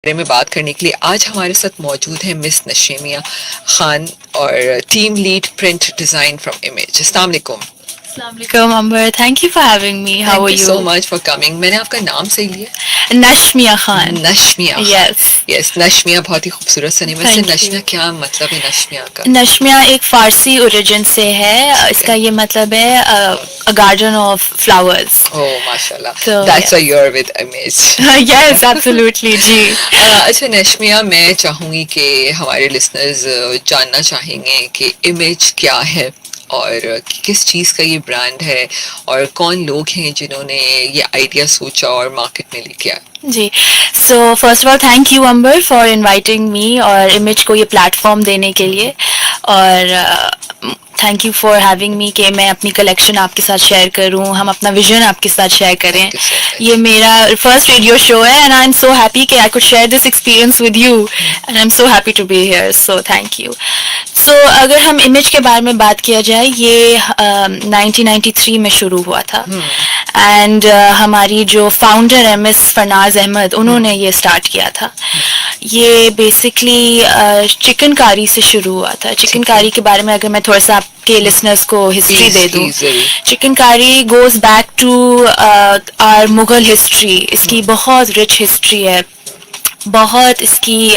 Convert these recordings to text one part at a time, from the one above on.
بارے میں بات کرنے کے لیے آج ہمارے ساتھ موجود ہیں مس نشیمیہ خان اور team lead print design from Image. السلام علیکم. السلام علیکم Amber, thank you for having me. How are thank you so you? Much for coming. میں نے آپ کا نام صحیح لیا؟ نشمیہ خان. نشمیہ خان. یس یس, نشمیہ بہت ہی خوبصورت سا نیم ہے. Thank you. نشمیہ کیا مطلب ہے نشمیہ کا؟ نشمیہ ایک فارسی اوریجن سے ہے. اس کا یہ مطلب ہے گارڈن آف فلاورز. اوہ ماشاء اللہ, So, that's why yes. You are with Image. Yes absolutely جی. اچھا نشمیہ, میں چاہوں گی کہ ہمارے لسنرز جاننا چاہیں گے کہ امیج کیا ہے اور کس چیز کا یہ برانڈ ہے اور کون لوگ ہیں جنہوں نے یہ آئیڈیا سوچا اور مارکیٹ میں لے کے آیا. جی, so first of all thank you Amber for inviting me اور امیج کو یہ پلیٹ فارم دینے کے لیے, اور تھینک یو فار ہیونگ می کہ میں اپنی کلیکشن آپ کے ساتھ شیئر کروں, ہم اپنا ویژن آپ کے ساتھ شیئر کریں. Thank you so much. یہ میرا فرسٹ ریڈیو شو ہے and I am so happy کہ I could share this experience with you and I am so happy to be here. So thank you. So اگر ہم image کے بارے میں بات کیا جائے, یہ 1993 میں شروع ہوا تھا اینڈ ہماری جو فاؤنڈر ہے مس فرناز احمد, انہوں نے یہ اسٹارٹ کیا تھا. یہ بیسکلی چکن کاری سے شروع ہوا تھا. چکن کاری کے بارے میں اگر میں تھوڑا سا آپ کے لسنرس کو ہسٹری دے دوں, chikankari goes back to our Mughal history. اس کی بہت رچ ہسٹری ہے, بہت اس کی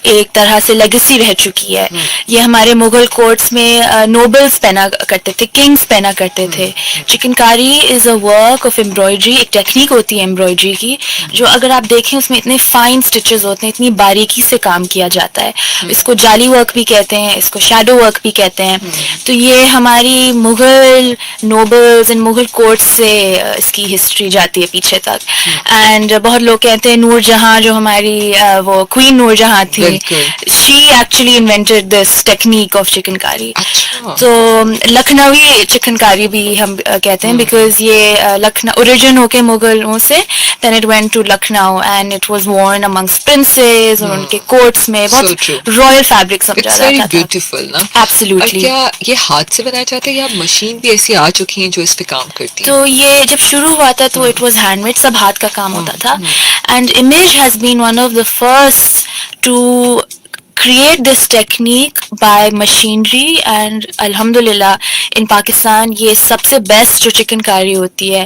ایک طرح سے لیگیسی رہ چکی ہے. یہ ہمارے مغل کورٹس میں نوبلز پہنا کرتے تھے, کنگز پہنا کرتے تھے. چکن کاری از اے ورک آف امبرائڈری, ایک ٹیکنیک ہوتی ہے امبرائڈری کی جو اگر آپ دیکھیں اس میں اتنے فائن سٹچز ہوتے ہیں, اتنی باریکی سے کام کیا جاتا ہے. اس کو جالی ورک بھی کہتے ہیں, اس کو شیڈو ورک بھی کہتے ہیں. تو یہ ہماری مغل نوبلز اینڈ مغل کورٹس سے اس کی ہسٹری جاتی ہے پیچھے تک. اینڈ بہت لوگ کہتے ہیں نور جہاں جو ہماری وہ کوئین نور جہاں تھی, she actually invented this technique of chicken کاری. تو لکھنوی چکن کاری بھی ہم کہتے ہیں بیکاز یہ لکھنؤ اوریجن ہو کے مغلوں سے, then it went to Lucknow and it was worn amongst princes, اور ان کے کورٹس میں بہت رائل فیبرک سمجھا جاتا تھا. بیوٹیفل نا. ایبسلیوٹلی. کیا یہ ہاتھ سے بنایا جاتا ہے یا مشین بھی ایسی آ چکی ہیں جو اس پہ کام کرتی ہیں؟ تو یہ جب شروع ہوا تھا تو اٹ واز ہینڈ میڈ, سب ہاتھ کا کام ہوتا تھا. And Image has been one of the first to create this technique by machinery and alhamdulillah in Pakistan یہ سب سے بیسٹ جو چکن کاری ہوتی ہے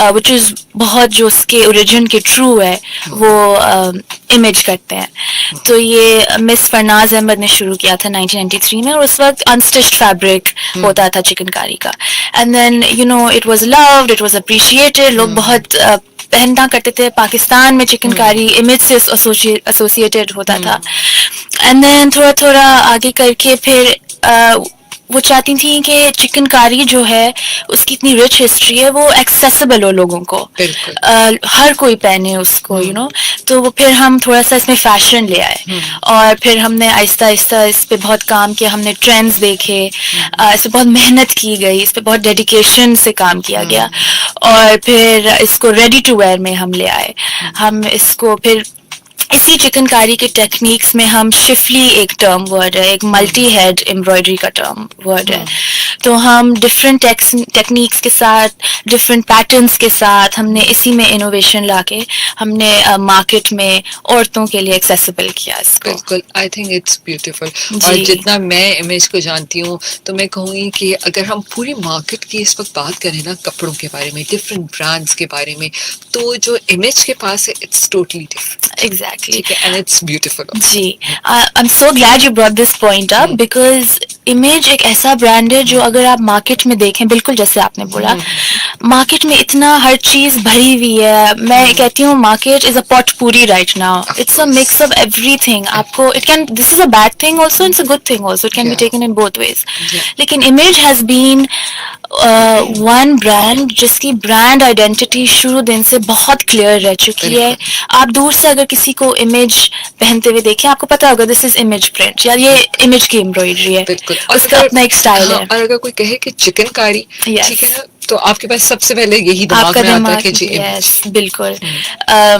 which is بہت جو اس کے اوریجن کے ٹرو ہے وہ امیج کرتے ہیں. تو یہ مس فرناز احمد نے شروع کیا تھا 1993 میں, اور اس وقت انسٹچڈ فیبرک ہوتا تھا چکن کاری کا. And then you know it was loved, it was appreciated, لوگ بہت پہننا کرتے تھے. پاکستان میں چکن کاری امیج سے ایسوسیٹیڈ ہوتا تھا. اینڈ دین تھوڑا تھوڑا آگے کر کے پھر وہ چاہتی تھیں کہ چکن کاری جو ہے اس کی اتنی رچ ہسٹری ہے وہ ایکسیسیبل ہو لوگوں کو, ہر کوئی پہنے اس کو یو نو. تو وہ پھر ہم تھوڑا سا اس میں فیشن لے آئے, اور پھر ہم نے آہستہ آہستہ اس پہ بہت کام کیا. ہم نے ٹرینڈز دیکھے, اس پہ بہت محنت کی گئی, اس پہ بہت ڈیڈیکیشن سے کام کیا گیا, اور پھر اس کو ریڈی ٹو ویئر میں ہم لے آئے. ہم اس کو پھر اسی چکن کاری کے ٹیکنیکس میں ہم شفلی ایک ٹرم ورڈ ہے, ایک ملٹی ہیڈ امبرائڈری کا ٹرم ورڈ ہے. تو ہم ڈفرینٹ ٹیکنیکس کے ساتھ, ڈفرینٹ پیٹرنس کے ساتھ ہم نے اسی میں انوویشن لا کے ہم نے مارکیٹ میں عورتوں کے لیے ایکسیسیبل کیا اس کو. بالکل, آئی تھنک اٹس بیوٹیفل. اور جتنا میں امیج کو جانتی ہوں تو میں کہوں گی کہ اگر ہم پوری مارکیٹ کی اس وقت بات کریں نا, کپڑوں کے بارے میں, ڈفرینٹ برانڈس کے بارے میں, تو جو امیج کے پاس ہے it's totally different. Exactly. And it's beautiful. جی, I'm so glad you brought this point up because Image ایک ایسا برانڈ ہے جو اگر آپ مارکیٹ میں دیکھیں, بالکل جیسے آپ نے بولا, مارکیٹ میں اتنا ہر چیز بھری ہوئی ہے. میں کہتی ہوں market is a potpourri right now, it's a mix of everything. آپ کو it can, this is a bad thing also, it's a good thing also, it can be taken in both ways. لیکن Image has been one brand جس کی brand identity شروع دن سے بہت clear رہ چکی ہے. آپ دور سے اگر کسی کو امیج پہنتے ہوئے دیکھیں, آپ کو پتا ہوگا دس از امیج پرنٹ, یا یہ امیج کی امبرائڈری ہے, اس کا اپنا ایک اسٹائل ہے. اور اگر کوئی کہے کہ چکن کاری, ٹھیک ہے نا, تو آپ کے پاس سب سے پہلے یہی دماغ میں آتا ہے کہ جی یس بالکل.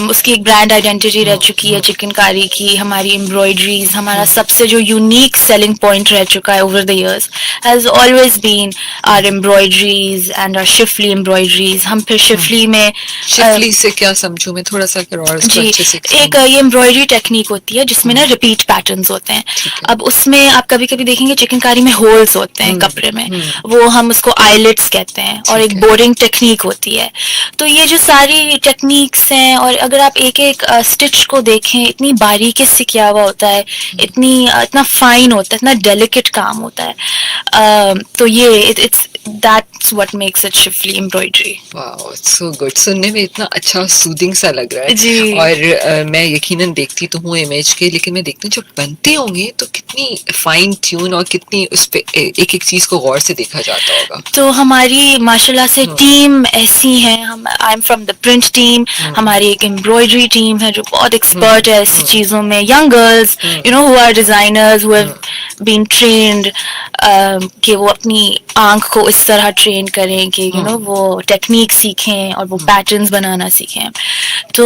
اس کی ایک برانڈ آئیڈینٹی رہ چکی ہے چکن کاری کی. ہماری امبرائڈریز, ہمارا سب سے جو یونیک سیلنگ پوائنٹ رہ چکا ہے over the years has always been our embroideries and our schiffli embroideries. ہم پھر شفلی میں, شفلی سے کیا سمجھوں میں تھوڑا سا اور جی, ایک یہ एम्ब्रॉयडरी टेक्निक होती है जिसमें ना रिपीट पैटर्न्स होते हैं. ठीक है. अब उसमें आप कभी कभी देखेंगे चिकनकारी में होल्स होते हैं कपड़े में, वो हम उसको आईलेट्स कहते हैं, और एक बोरिंग टेक्निक होती है. तो ये जो सारी टेक्निक्स हैं, और अगर आप एक एक स्टिच को देखें, इतनी बारीकी से किया हुआ होता है, इतना फाइन होता है, इतना डेलिकेट काम होता है. तो ये it's that's what makes it Schiffli embroidery. Wow, so good. सुनने में इतना अच्छा सूदिंग सा लग रहा है. जी. और मैं यकीनन देखती तो हूँ इमेज के, लेकिन मैं देखती हूँ जब बनते होंगे तो कितनी फाइन ट्यून और कितनी उस पे एक एक चीज को गौर से देखा जाता होगा. तो हमारी माशाल्लाह से टीम ऐसी है. हम I am from the print team. हमारी एक एम्ब्रॉयडरी टीम है जो बहुत एक्सपर्ट है ऐसी चीजों में. Young girls who are designers, who have been trained, कि वो अपनी आंख को इस तरह ट्रेन करें कि वो टेक्निक सीखें और वो पैटर्न्स बनाना सीखें. तो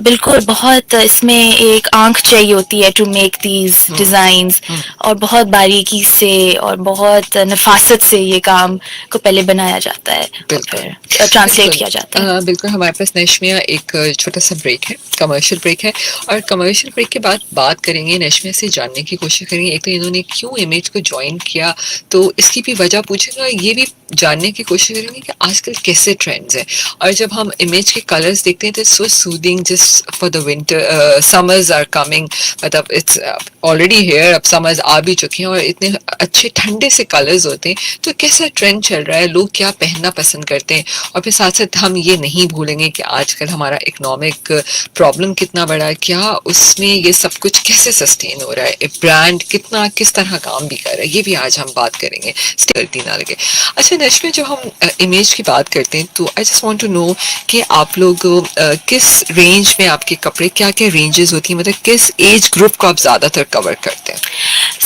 बिल्कुल बहुत इसमें एक आंख चाहिए होती है टू मेक दीज डिजाइन्स, और बहुत बारीकी से और बहुत नफासत से ये काम को पहले बनाया जाता है, फिर ट्रांसलेट किया जाता है. बिल्कुल. हमारे पास नश्मिया एक छोटा सा ब्रेक है, कमर्शियल ब्रेक है, और कमर्शियल ब्रेक के बाद बात करेंगे. नश्मिया से जानने की कोशिश करेंगे एक तो इन्होंने क्यों इमेज को ज्वाइन किया, तो इसकी भी वजह पूछेंगे, और ये भी जानने की कोशिश करेंगे कि आजकल कैसे ट्रेंड्स हैं. और जब हम इमेज के कलर्स देखते हैं तो so soothing just for the winter, summers are coming, मतलब इट्स ऑलरेडी हियर, अब समर्स आ भी चुके हैं और इतने अच्छे ठंडे से कलर्स होते हैं. तो कैसा ट्रेंड चल रहा है, लोग क्या पहनना पसंद करते हैं, और फिर साथ साथ हम ये नहीं भूलेंगे कि आजकल हमारा इकोनॉमिक प्रॉब्लम कितना बड़ा है, क्या उसमें ये सब कुछ कैसे सस्टेन हो रहा है, ब्रांड कितना किस तरह काम भी कर रहा है, ये भी आज हम बात करेंगे. गलती ना लगे. अच्छा नश्मिया, जो हम इमेज की बात करते हैं तो I just want to know कि आप लोग किस रेंज में आपके कपड़े, क्या क्या रेंजेस होती हैं, मतलब किस एज ग्रुप को आप ज्यादातर कवर करते हैं.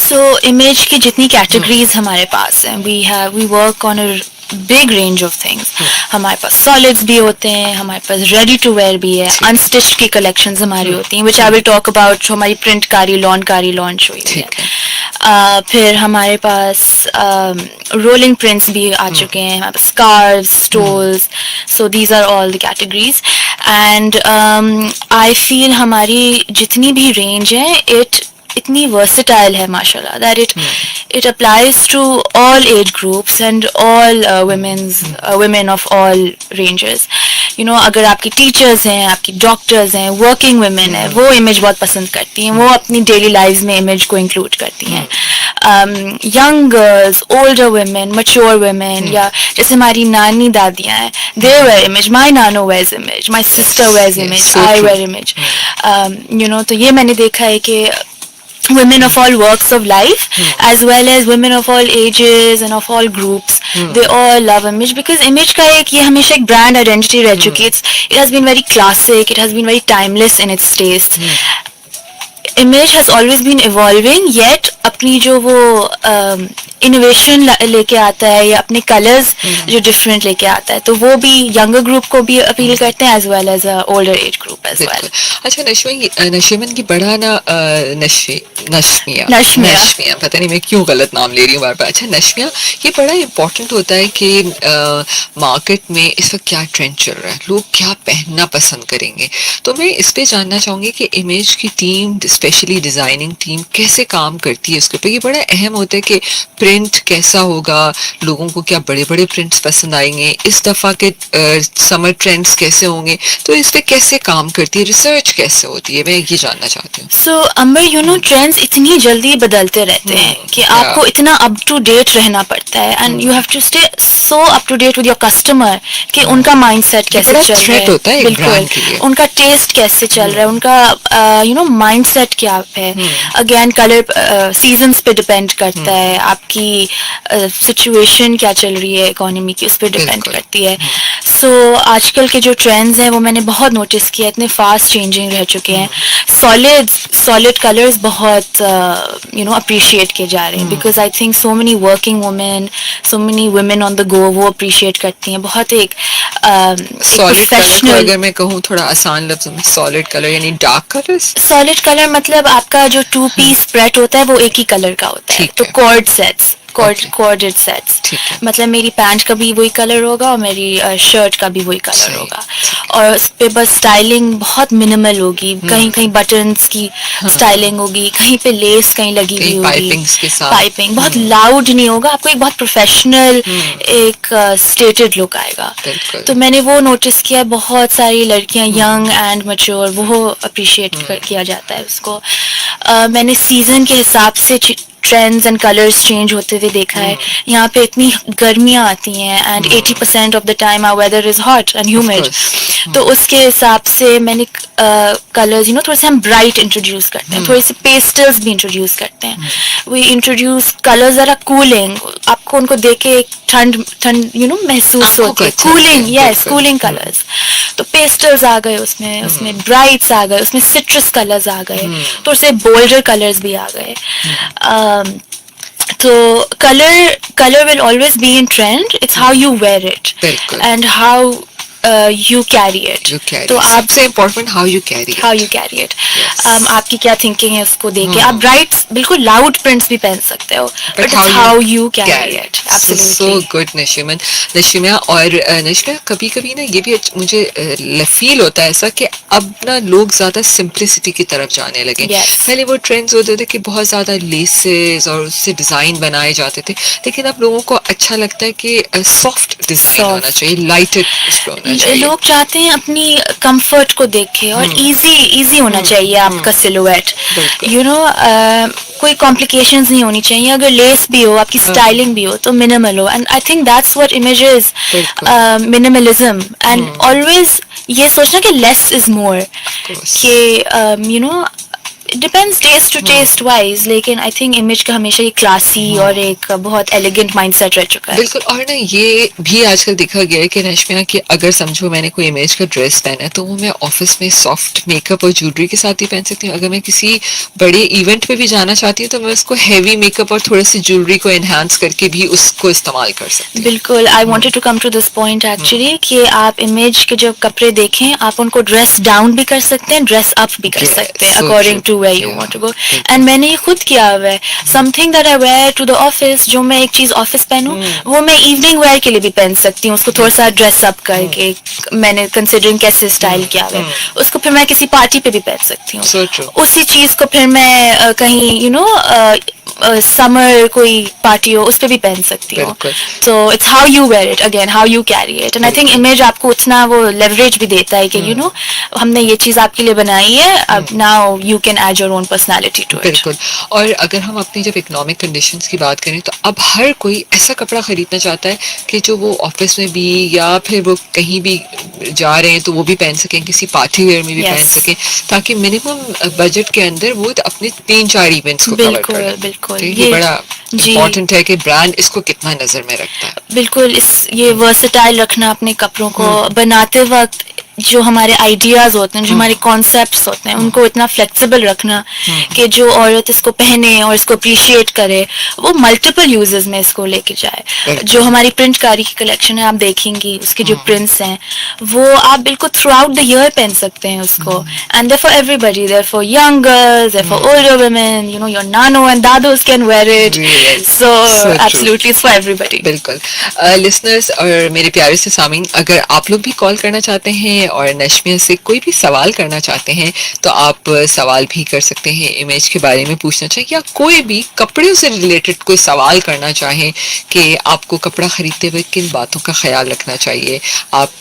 सो इमेज की जितनी कैटेगरीज हमारे पास हैं, we work on a big range of things. हमारे पास सॉलिड्स भी होते हैं, हमारे पास रेडी टू वेयर भी है, अनस्टिच्ड की कलेक्शंस हमारी होती हैं, विच आई विल टॉक अबाउट, जो हमारी प्रिंट कारी लॉन्च हुई है. फिर हमारे पास रोलिंग प्रिंट्स भी आ चुके हैं, हमारे पास scarves, stoles. So these are all the categories. And I feel हमारी जितनी भी रेंज है इतनी versatile है माशाल्लाह, that it applies to all age groups and all women of all ranges. अगर आपकी टीचर्स हैं, आपकी डॉक्टर्स हैं, वर्किंग वुमेन है, वो इमेज बहुत पसंद करती हैं, वो अपनी डेली लाइफ में इमेज को इंक्लूड करती हैं. Young girls, older women, mature women, या जैसे हमारी नानी दादियां हैं, they wear image, my nano wears image, my sister wears image, I wear image. तो ये मैंने देखा है कि women of all walks of life, as well as women of all ages and of all groups, they all love image, because image का ये हमेशा एक brand identity रह चुकी है. It has been very classic, it has been very timeless in its taste. Image has always been evolving, yet अपनी जो वो इनोवेशन लेके आता है, या अपने कलर्स जो डिफरेंट लेके आता है, तो वो भी यंगर ग्रुप को भी अपील करते हैं, as well as older age group as well. अच्छा नश्मिया की बड़ा ना नश्मिया पता नहीं मैं क्यों गलत नाम ले रही हूँ बार बार. अच्छा नश्मिया, ये बड़ा इम्पोर्टेंट होता है कि मार्केट में इस वक्त क्या ट्रेंड चल रहा है, लोग क्या पहनना पसंद करेंगे. तो मैं इस पे जानना चाहूंगी कि इमेज की टीम, स्पेशली डिजाइनिंग टीम, कैसे काम करती है इसके ऊपर. ये बड़ा अहम होता है कि प्रिंट कैसा होगा, लोगों को क्या बड़े बड़े प्रिंट्स पसंद आएंगे, इस दफा के समर ट्रेंड्स कैसे होंगे, तो इस पे कैसे काम करती है, रिसर्च कैसे होती है, मैं ये जानना चाहती हूँ. सो अंबर ट्रेंड्स इतनी जल्दी बदलते रहते हैं कि आपको इतना अप टू डेट रहना पड़ता है, and you have to stay so up to date with your customer कि उनका माइंडसेट कैसे चल रहा है, होता है बिल्कुल उनका टेस्ट कैसे चल रहा है, उनका माइंडसेट क्या है. अगेन कलर सीजन्स पे डिपेंड करता है, आपकी सिचुएशन क्या चल रही है इकोनॉमी की, उस पर डिपेंड करती है. सो आजकल के जो ट्रेंड्स हैं वो मैंने बहुत नोटिस किया, इतने फास्ट चेंजिंग रह चुके हैं. सॉलिड कलर्स बहुत अप्रिशिएट किए जा रहे हैं, because I think so many working women, so many women on the go वो अप्रिशिएट करती हैं. बहुत एक सॉलिड कलर, अगर मैं कहूँ थोड़ा आसान लफ्ज़ में, सॉलिड कलर यानी डार्क कलर्स. सॉलिड कलर मतलब आपका जो टू पीस स्प्रेड होता है वो एक ही कलर का होता है, तो कॉर्ड सेट्स कोऑर्डिनेट सेट्स. ठीक है. मतलब मेरी पैंट का भी वही कलर होगा और मेरी शर्ट का भी वही कलर सही, होगा. और उस पे बस स्टाइलिंग बहुत मिनिमल होगी. कहीं कहीं बटन्स की स्टाइलिंग होगी, कहीं पे लेस कहीं लगी हुई कहीं होगी, पाइपिंग्स के साथ. पाइपिंग. बहुत लाउड नहीं होगा, आपको एक बहुत प्रोफेशनल एक स्टेटेड लुक आएगा. बिल्कुल. तो मैंने वो नोटिस किया. बहुत सारी लड़कियां यंग एंड मैच्योर, वो अप्रिशिएट किया जाता है उसको. मैंने सीजन के हिसाब से ट्रेंड्स एंड कलर्स चेंज होते हुए देखा है. यहाँ पे इतनी गर्मियाँ आती हैं and 80% of the time our weather is hot and humid. तो उसके हिसाब से मैंने कलर्स थोड़े से हम ब्राइट इंट्रोड्यूस करते हैं, थोड़े से पेस्टल्स भी इंट्रोड्यूस करते हैं. वी इंट्रोड्यूस कलर्स ज़रा कूलिंग. आपको उनको देख के एक ठंड ठंड महसूस होती है. Cooling, yes, cooling colours. तो पेस्टल्स आ गए उसमें ब्राइट्स आ गए, उसमें सिट्रस कलर्स आ गए, थोड़े से बोल्डर कलर्स भी आ गए. तो color will always be in trend. It's how you wear it बिल्कुल. and how you carry it. तो आपसे important how you carry it. आपकी क्या थिंकिंग है उसको देख के. आप ब्राइट्स बिल्कुल लाउड प्रिंट्स भी पहन सकते हो, but it's how you carry it. So good Nashima. और नशीमा, कभी कभी ना ये भी मुझे फील होता है ऐसा कि अब ना लोग ज्यादा सिंप्लिसिटी की तरफ जाने लगे. पहले वो ट्रेंड्स होते थे कि बहुत ज्यादा लेसेस और उससे डिजाइन बनाए जाते थे, लेकिन अब लोगों को अच्छा लगता है कि सॉफ्ट डिजाइन होना चाहिए, लाइटेड. लोग चाहते हैं अपनी कंफर्ट को देखें और इजी होना चाहिए आपका सिलुएट. कोई कॉम्प्लिकेशंस नहीं होनी चाहिए. अगर लेस भी हो, आपकी स्टाइलिंग भी हो, तो मिनिमल हो. And I think that's what image is, minimalism. And always ये सोचना कि लेस इज मोर, कि it depends taste to taste wise, लेकिन I think image का हमेशा ये क्लासी और एक बहुत एलिगेंट माइंडसेट रह चुका है. बिल्कुल. और ना ये भी आजकल देखा गया है कि नशमिया, कि अगर समझो मैंने कोई इमेज का ड्रेस पहना है तो वो मैं ऑफिस में सॉफ्ट मेकअप और ज्वेलरी के साथ ही पहन सकती हूँ. अगर मैं किसी बड़े इवेंट पे भी जाना चाहती हूँ तो मैं उसको हैवी मेकअप और थोड़ी सी ज्वेलरी को एनहांस करके भी उसको इस्तेमाल कर सकती हूँ. बिल्कुल. I wanted to come to this point actually, कि आप इमेज के जो कपड़े देखें, आप उनको ड्रेस डाउन भी कर सकते हैं, ड्रेस अप भी कर सकते हैं, according to where you want to go. And मैंने ये खुद किया हुआ है. Something that I wear to the office, जो मैं एक चीज ऑफिस पहनूं, वो मैं इवनिंग वेयर के लिए भी पहन सकती हूँ. उसको थोड़ा सा ड्रेस अप करके, मैंने कंसिडरिंग कैसे स्टाइल किया हुआ है, उसको फिर मैं किसी पार्टी पे भी पहन सकती हूँ. उसी चीज को फिर मैं कहीं समर कोई पार्टी हो, उस पे भी पहन सकती हूँ. तो it's how you wear it, again how you carry it. And I think Image आपको उतना वो लेवरेज भी देता है कि हमने ये चीज आपके लिए बनाई है, अब now you can add your own personality to it. बिल्कुल. और अगर हम अपनी जब इकोनॉमिक कंडीशंस की बात करें तो अब हर कोई ऐसा कपड़ा खरीदना चाहता है कि जो वो ऑफिस में भी या फिर वो कहीं भी जा रहे हैं तो वो भी पहन सकें, किसी पार्टी वेयर में भी पहन सकें, ताकि मिनिमम बजट के अंदर वो अपने 3-4 इवेंट्स को कवर कर लें. बिल्कुल. ये बड़ा इम्पोर्टेंट है कि ब्रांड इसको कितना नजर में रखता है. बिल्कुल. ये वर्सेटाइल रखना अपने कपड़ों को बनाते वक्त, जो हमारे आइडियाज होते हैं, जो हमारे कॉन्सेप्ट्स होते हैं, उनको इतना फ्लेक्सिबल रखना कि जो औरत इसको पहने और इसको अप्रिशिएट करे, वो मल्टीपल यूजेस में इसको लेके जाए. जो हमारी प्रिंटकारी की कलेक्शन है, आप देखेंगी उसके जो प्रिंट्स हैं, वो आप बिल्कुल थ्रू आउट द ईयर पहन सकते हैं उसको. And they're for everybody, they're for young girls, they're for older women, your नानो एंड दादोस can wear it. So absolutely it's for everybody. बिल्कुल. लिसनर्स और मेरे प्यारे से सामीन, अगर आप लोग भी कॉल करना चाहते हैं और नशमिया से कोई भी सवाल करना चाहते हैं तो आप सवाल भी कर सकते हैं. इमेज के बारे में पूछना चाहिए या कोई भी कपड़े से रिलेटेड कोई सवाल करना चाहें कि आपको कपड़ा खरीदते हुए किन बातों का ख्याल रखना चाहिए, आप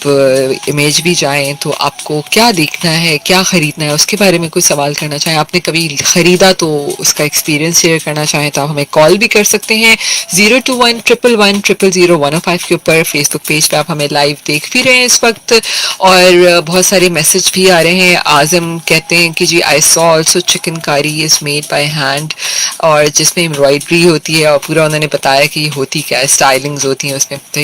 इमेज भी जाएं तो आपको क्या देखना है, क्या खरीदना है, उसके बारे में कोई सवाल करना चाहें, आपने कभी खरीदा तो उसका एक्सपीरियंस शेयर करना चाहें तो आप हमें कॉल भी कर सकते हैं 021-111-000-105 के ऊपर. फेसबुक पेज पे आप हमें लाइव देख भी रहे हैं इस वक्त और बहुत सारे मैसेज भी आ रहे हैं. आजम कहते हैं कि जी I saw also chikankari is made by hand, और जिसमें एम्ब्रॉयडरी होती है और पूरा उन्होंने बताया कि ये होती क्या है, स्टाइलिंग्स होती हैं उसमें, तो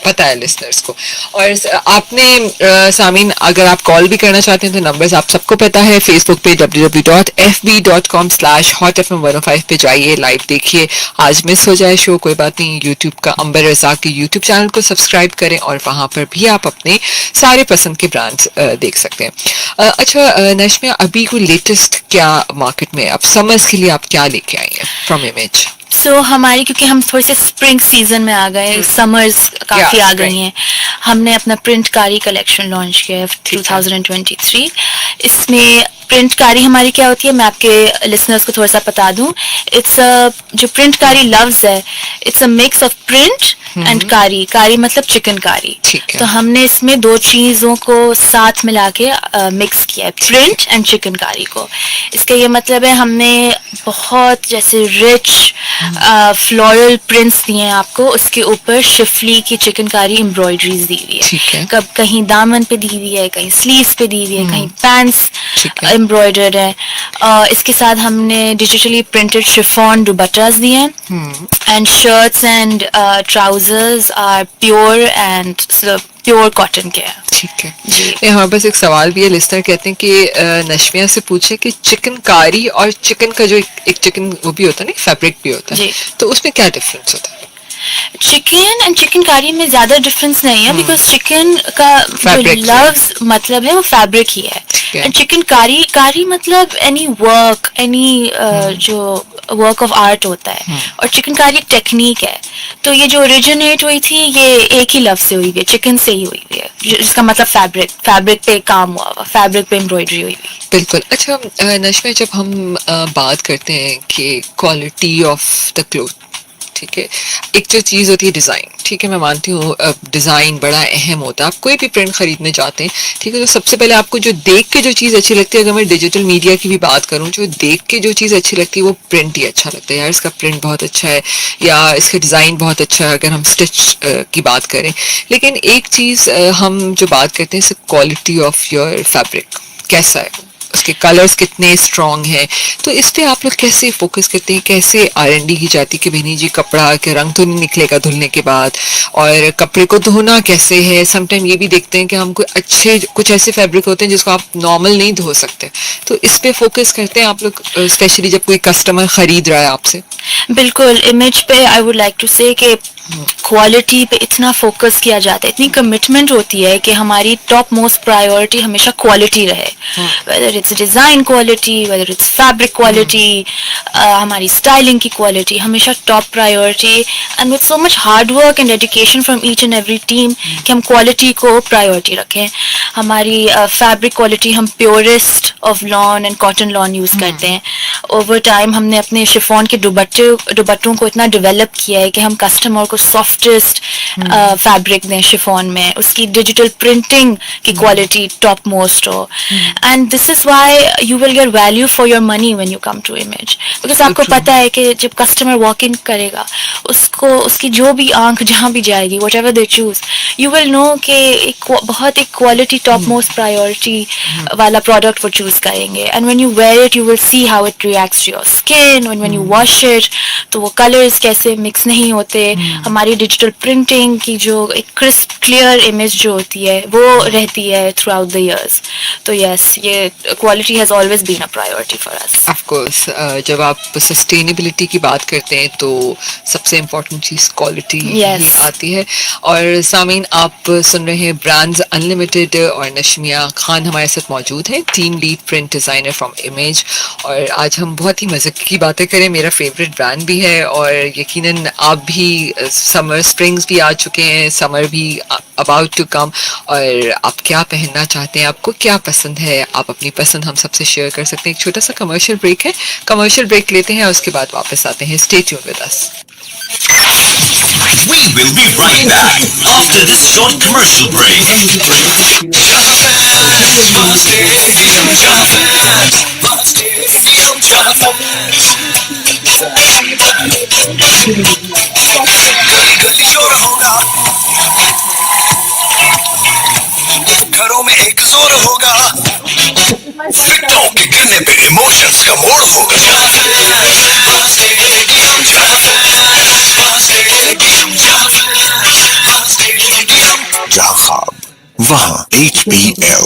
पता है लिसनर्स को. और आपने सामीन, अगर आप कॉल भी करना चाहते हैं तो नंबर्स आप सबको पता है. फेसबुक पे www.fb.com/hotfm105 पे जाइए, लाइव देखिए. आज मिस हो जाए शो कोई बात नहीं, यूट्यूब का अंबर रज़ाक के यूट्यूब चैनल को सब्सक्राइब करें और वहां पर भी आप अपने सारे पसंद के ब्रांड्स देख सकते हैं. अच्छा नशमिया, अभी कोई लेटेस्ट क्या मार्केट में, अब समर्स के लिए आप क्या क्या लेके आई हैं फ्रॉम इमेज? सो हमारी, क्योंकि हम थोड़े से स्प्रिंग सीजन में आ गए, समर्स काफी आ गई हैं, हमने अपना प्रिंट कारी कलेक्शन लॉन्च किया है 2023. इसमें प्रिंट कारी हमारी क्या होती है, मैं आपके लिसनर्स को थोड़ा सा बता दूं. इट्स जो प्रिंट कारी लव्स है, it's a mix of print and कारी. कारी मतलब चिकन कारी. तो हमने इसमें दो चीजों को साथ मिला के मिक्स किया है, प्रिंट एंड चिकन कारी को. इसका ये मतलब है हमने बहुत जैसे रिच फ्लोरल प्रिंट्स दिए हैं आपको, उसके ऊपर शिफली की चिकनकारी एम्ब्रॉयडरीज दी हुई है. कब कहीं दामन पे दी हुई है, कहीं स्लीव्स पे दी हुई है, कहीं पैंट्स एम्ब्रॉयडर्ड है. इसके साथ हमने डिजिटली प्रिंटेड शिफॉन दुपट्टास दिए हैं, and shirts and trousers are pure and pure cotton के हैं. ठीक है. हमारे पास एक सवाल भी है, लिस्टर कहते हैं कि नशमिया से पूछे कि चिकनकारी और चिकन का जो एक चिकन वो भी होता है ना, फैब्रिक भी होता है, तो उसमें क्या डिफरेंस होता है? चिकन एंड चिकन कारी में ज्यादा डिफरेंस नहीं है, बिकॉज चिकन का जो लव्स मतलब है वो फैब्रिक ही है, एंड चिकन कारी मतलब एनी वर्क, एनी जो वर्क ऑफ आर्ट होता है, और चिकन कारी एक टेक्निक है. तो ये जो ओरिजिनेट हुई थी ये एक ही लफ्ज से हुई है, चिकन से ही हुई है, जिसका मतलब फैब्रिक पे काम हुआ हुआ, फैब्रिक पे एम्ब्रॉयडरी हुई हुई. बिल्कुल. अच्छा नशमिया, जब हम बात करते हैं कि क्वालिटी ऑफ द क्लोथ, ठीक है, एक जो चीज़ होती है डिज़ाइन, ठीक है, मैं मानती हूँ डिज़ाइन बड़ा अहम होता है. आप कोई भी प्रिंट खरीदने जाते हैं, ठीक है, तो सबसे पहले आपको जो देख के जो चीज़ अच्छी लगती है, अगर मैं डिजिटल मीडिया की भी बात करूँ, जो देख के जो चीज़ अच्छी लगती है वो प्रिंट ही अच्छा लगता है. यार इसका प्रिंट बहुत अच्छा है, या इसका डिज़ाइन बहुत अच्छा है, अगर हम स्टिच की बात करें. लेकिन एक चीज़ हम जो बात करते हैं, क्वालिटी ऑफ योर फैब्रिक कैसा है, उसके कलर्स कितने स्ट्रॉन्ग हैं, तो इस पे आप लोग कैसे फोकस करते हैं, कैसे R&D की जाती है कि बहनी जी कपड़ा के रंग तो नहीं निकलेगा धुलने के बाद, और कपड़े को धोना कैसे है. समटाइम ये भी देखते हैं कि हम कुछ ऐसे फैब्रिक होते हैं जिसको आप नॉर्मल नहीं धो सकते, तो इस पे फोकस करते हैं आप लोग, स्पेशली जब कोई कस्टमर खरीद रहा है आपसे? बिल्कुल. इमेज पे आई वुड लाइक टू से कि क्वालिटी पे इतना फोकस किया जाता है, इतनी कमिटमेंट होती है कि हमारी टॉप मोस्ट प्रायोरिटी हमेशा क्वालिटी रहे, whether it's design quality, whether it's fabric quality, हमारी स्टाइलिंग की क्वालिटी हमेशा top priority, and with so much hard work and dedication from each and every team कि हम क्वालिटी को प्रायोरिटी रखें. हमारी फैब्रिक क्वालिटी हम purest of lawn and cotton lawn use करते हैं. ओवर टाइम हमने अपने शिफॉन के दुपट्टों को इतना डेवलप किया है कि हम कस्टमर को सॉफ्टेस्ट फैब्रिक दें शिफॉन में, उसकी डिजिटल प्रिंटिंग की क्वालिटी टॉप मोस्ट हो, and this is why you will get value for your money when you come to Image. Because आपको पता है कि जब कस्टमर वॉक इन करेगा, उसको उसकी जो भी आंख जहां भी जाएगी, whatever they choose, you will know कि बहुत एक क्वालिटी टॉप मोस्ट प्रायोरिटी वाला प्रोडक्ट वो चूज करेंगे. And when you wear it you will see how it reacts to your skin, when you wash it, तो वो colours कैसे mix नहीं होते. हमारी डिजिटल प्रिंटिंग की जो एक क्रिस्प क्लियर इमेज जो होती है वो रहती है थ्रू आउट द ईयर्स. तो यस, ये quality has always been a priority for us. Of course जब आप सस्टेनेबिलिटी की बात करते हैं तो सबसे इम्पोर्टेंट चीज़ क्वालिटी ही आती है. और सामीन, आप सुन रहे हैं ब्रांड्स अनलिमिटेड, और नशमिया खान हमारे साथ मौजूद है, team lead print designer from image. और आज हम बहुत ही मज़े की बातें करें, मेरा फेवरेट ब्रांड भी है, और यकीनन आप भी, समर स्प्रिंग्स भी आ चुके हैं, समर भी अबाउट टू कम, और आप क्या पहनना चाहते हैं, आपको क्या पसंद है, आप अपनी पसंद हम सबसे शेयर कर सकते हैं. एक छोटा सा कमर्शियल ब्रेक है, कमर्शियल ब्रेक लेते हैं, उसके बाद वापस आते हैं. Stay tuned with us. We will be right back after this short commercial break. घरों में एक जोर होगा, विक्टों के गिरने पे इमोशंस का मोड़ होगा. जहाँ ख्वाब वहाँ HBL.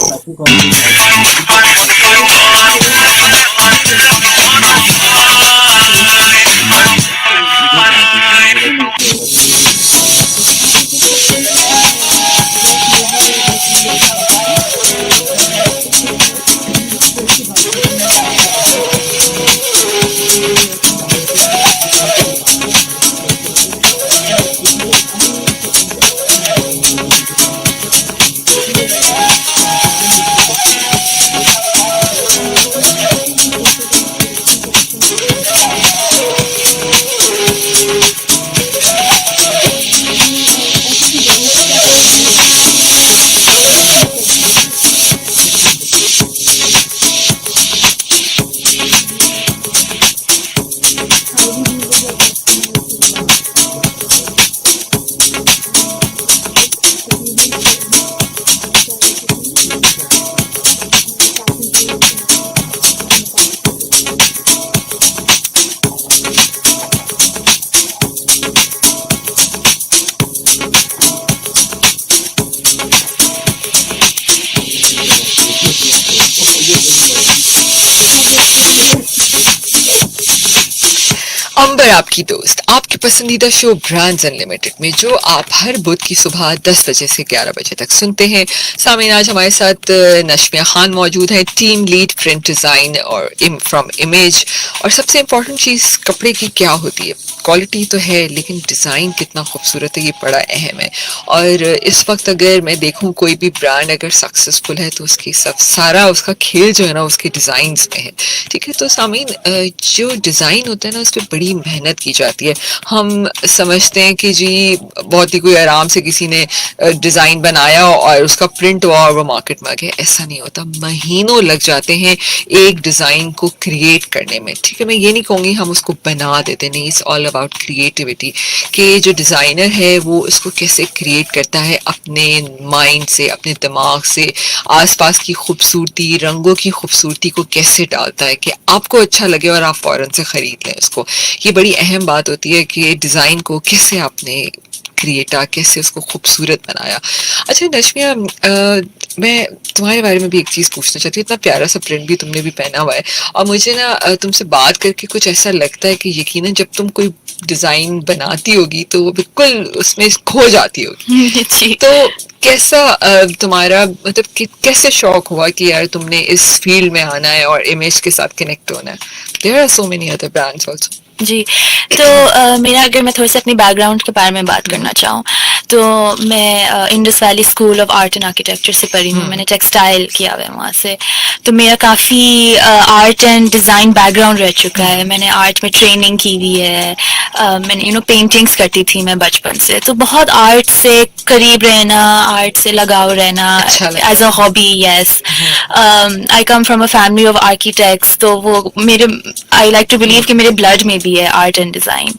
खबर आपकी दोस्त आपके पसंदीदा शो ब्रांड्स अनलिमिटेड में जो आप हर बुध की सुबह 10 बजे से 11 बजे तक सुनते हैं। सामीन आज हमारे साथ नशमिया खान मौजूद है, टीम लीड प्रिंट डिजाइन और फ्रॉम इमेज। और सबसे इम्पोर्टेंट चीज कपड़े की क्या होती है, क्वालिटी तो है लेकिन डिजाइन कितना खूबसूरत है ये बड़ा अहम है। और इस वक्त अगर मैं देखूं कोई भी ब्रांड अगर सक्सेसफुल है तो उसकी सब सारा उसका खेल जो है ना उसके डिजाइन में है। ठीक है, तो सामीन जो डिजाइन होता है ना उस पर बड़ी मेहनत की जाती है। हम समझते हैं कि जी बहुत ही कोई आराम से किसी ने डिजाइन बनाया और उसका प्रिंट हुआ और वो मार्केट में आ गया, ऐसा नहीं होता। महीनों लग जाते हैं एक डिजाइन को क्रिएट करने में। ठीक है, मैं ये नहीं कहूंगी हम उसको बना देते, नहीं, इट्स ऑल अबाउट क्रिएटिविटी कि जो डिजाइनर है वो इसको कैसे क्रिएट करता है अपने माइंड से, अपने दिमाग से, आसपास की खूबसूरती, रंगों की खूबसूरती को कैसे डालता है कि आपको अच्छा लगे और आप फौरन से खरीद लें उसको। ये बड़ी अहम बात होती है कि डिजाइन को कैसे आपने क्रिएटा, कैसे उसको खूबसूरत बनाया। अच्छा नशमिया, मैं तुम्हारे बारे में भी एक चीज पूछना चाहती हूँ। इतना प्यारा सा प्रिंट भी तुमने भी पहना हुआ है और मुझे ना तुमसे बात करके कुछ ऐसा लगता है कि यकीनन जब तुम कोई डिजाइन बनाती होगी तो वो बिल्कुल उसमें खो जाती होगी। तो कैसा तुम्हारा मतलब कि कैसे शौक हुआ कि यार तुमने इस फील्ड में आना है और इमेज के साथ कनेक्ट होना है? There are so many other brands also. जी, तो मेरा अगर मैं थोड़े से अपनी बैकग्राउंड के बारे में बात करना चाहूँ तो मैं Indus valley school of art and architecture से पढ़ी हूँ। मैंने टेक्सटाइल किया हुआ है वहाँ से, तो मेरा काफ़ी आर्ट एंड डिज़ाइन बैकग्राउंड रह चुका है। मैंने आर्ट में ट्रेनिंग की हुई है। मैंने पेंटिंग्स करती थी मैं बचपन से, तो बहुत आर्ट से करीब रहना, आर्ट से लगाव रहना as a hobby. Yes, I come from a family of architects, तो वो मेरे आई लाइक टू बिलीव कि मेरे ब्लड में भी है आर्ट एंड डिजाइन।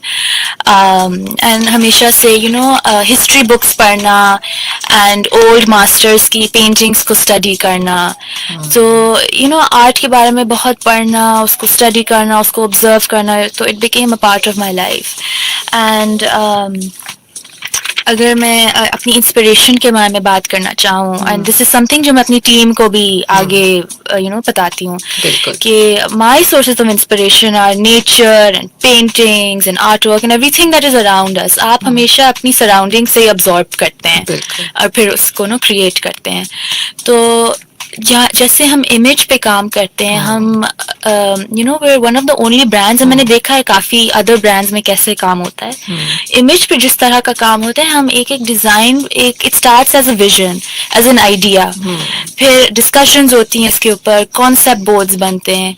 एंड हमेशा से हिस्ट्री बुक्स पढ़ना एंड ओल्ड मास्टर्स की पेंटिंग्स को स्टडी करना, तो आर्ट के बारे में बहुत पढ़ना, उसको स्टडी करना, उसको ऑब्जर्व करना, तो it became a part of my life. And अगर मैं अपनी इंस्पिरेशन के बारे में बात करना चाहूँ, एंड दिस इज समथिंग जो मैं अपनी टीम को भी आगे बताती हूँ कि my sources of inspiration are nature and paintings and art work and everything that is around us. आप हमेशा अपनी सराउंडिंग से अब्जॉर्ब करते हैं और फिर उसको क्रिएट करते हैं। तो जैसे हम इमेज पे काम करते हैं, हम we're one of the only brands, मैंने देखा है काफी अदर ब्रांड्स में कैसे काम होता है। इमेज पे जिस तरह का काम होता है, हम एक design, it starts as a vision, as an idea, फिर डिस्कशंस होती हैं इसके ऊपर, कॉन्सेप्ट बोर्ड्स बनते हैं।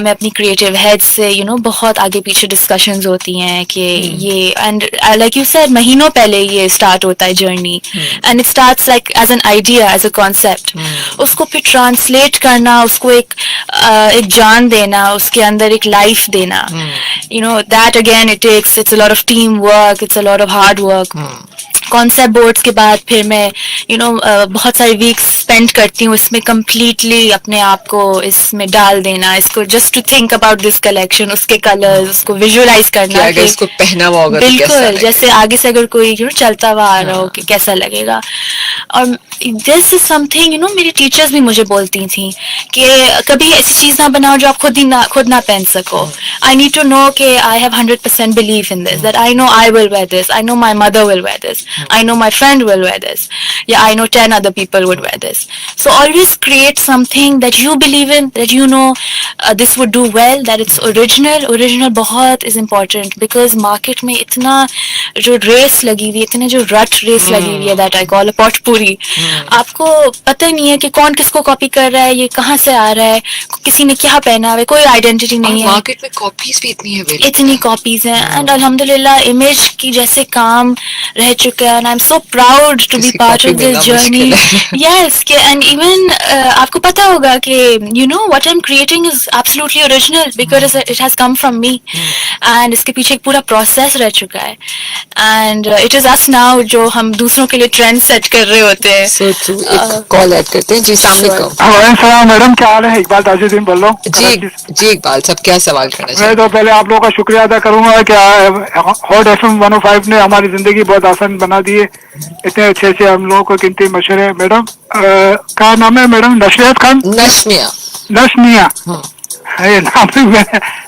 मैं अपनी क्रिएटिव हेड से बहुत आगे पीछे डिस्कशंस होती हैं कि ये, एंड लाइक यू सेड, महीनों पहले ये स्टार्ट होता है journey, and it starts like as an idea, as a concept. उसको फिर ट्रांसलेट करना, उसको एक जान देना, उसके अंदर एक लाइफ देना, that again it's a lot of team work, it's a lot of hard work. Concept boards के बाद फिर मैं बहुत सारे वीक्स स्पेंड करती हूँ इसमें, कम्प्लीटली अपने आप को इसमें डाल देना, इसको just to think about this collection, उसके कलर्स, उसको विजुअलाइज करना कि इसको पहना हुआ होगा बिल्कुल जैसे आगे से अगर कोई चलता हुआ आ रहा हो कि कैसा लगेगा। और दिस इज समथिंग मेरी टीचर्स भी मुझे बोलती थी कि कभी ऐसी चीज ना बनाओ जो आप खुद ना पहन सको। आई नीड टू नो कि I have 100% believe in this, that I know I will where this, I know my mother will where this, I know my friend will wear this, yeah, I know 10 other people would wear this. So always create something that you believe in, that this would do well, that it's original बहुत is important, because market में इतना जो race लगी हुई है, इतने जो रट रेस लगी हुई है, that I call a potpourri, आपको पता नहीं है कि कौन किसको कॉपी कर रहा है, ये कहाँ से आ रहा है, किसी ने क्या पहना है, कोई आइडेंटिटी नहीं है। मार्केट में कॉपीज भी इतनी कॉपीज हैं, एंड अल्हम्दुलिल्लाह इमेज की जैसे काम रह चुका है, and I'm so proud to be part of this journey. Yes, and even आपको पता होगा कि what I'm creating is absolutely original because it has come from me, and इसके पीछे एक पूरा process रह चुका है, and it is us now जो हम दूसरों के लिए trend set कर रहे होते हैं। So true. एक कॉल ऐड करते हैं जी। अस्सलाम मैडम, क्या हाल है? इकबाल ताजुद्दीन बोल रहा हूँ जी इकबाल साहब, क्या सवाल करना चाहिए? मैं तो पहले आप लोगों का शुक्रिया अदा करूंगा कि हॉट FM 105 ने हमारी जिंदगी बहुत आसान बना दी है। इतने अच्छे से हम लोगों को कीमती मशवरे। मैडम क्या नाम है मैडम? नशरियात खान? नशमिया। ये नाम भी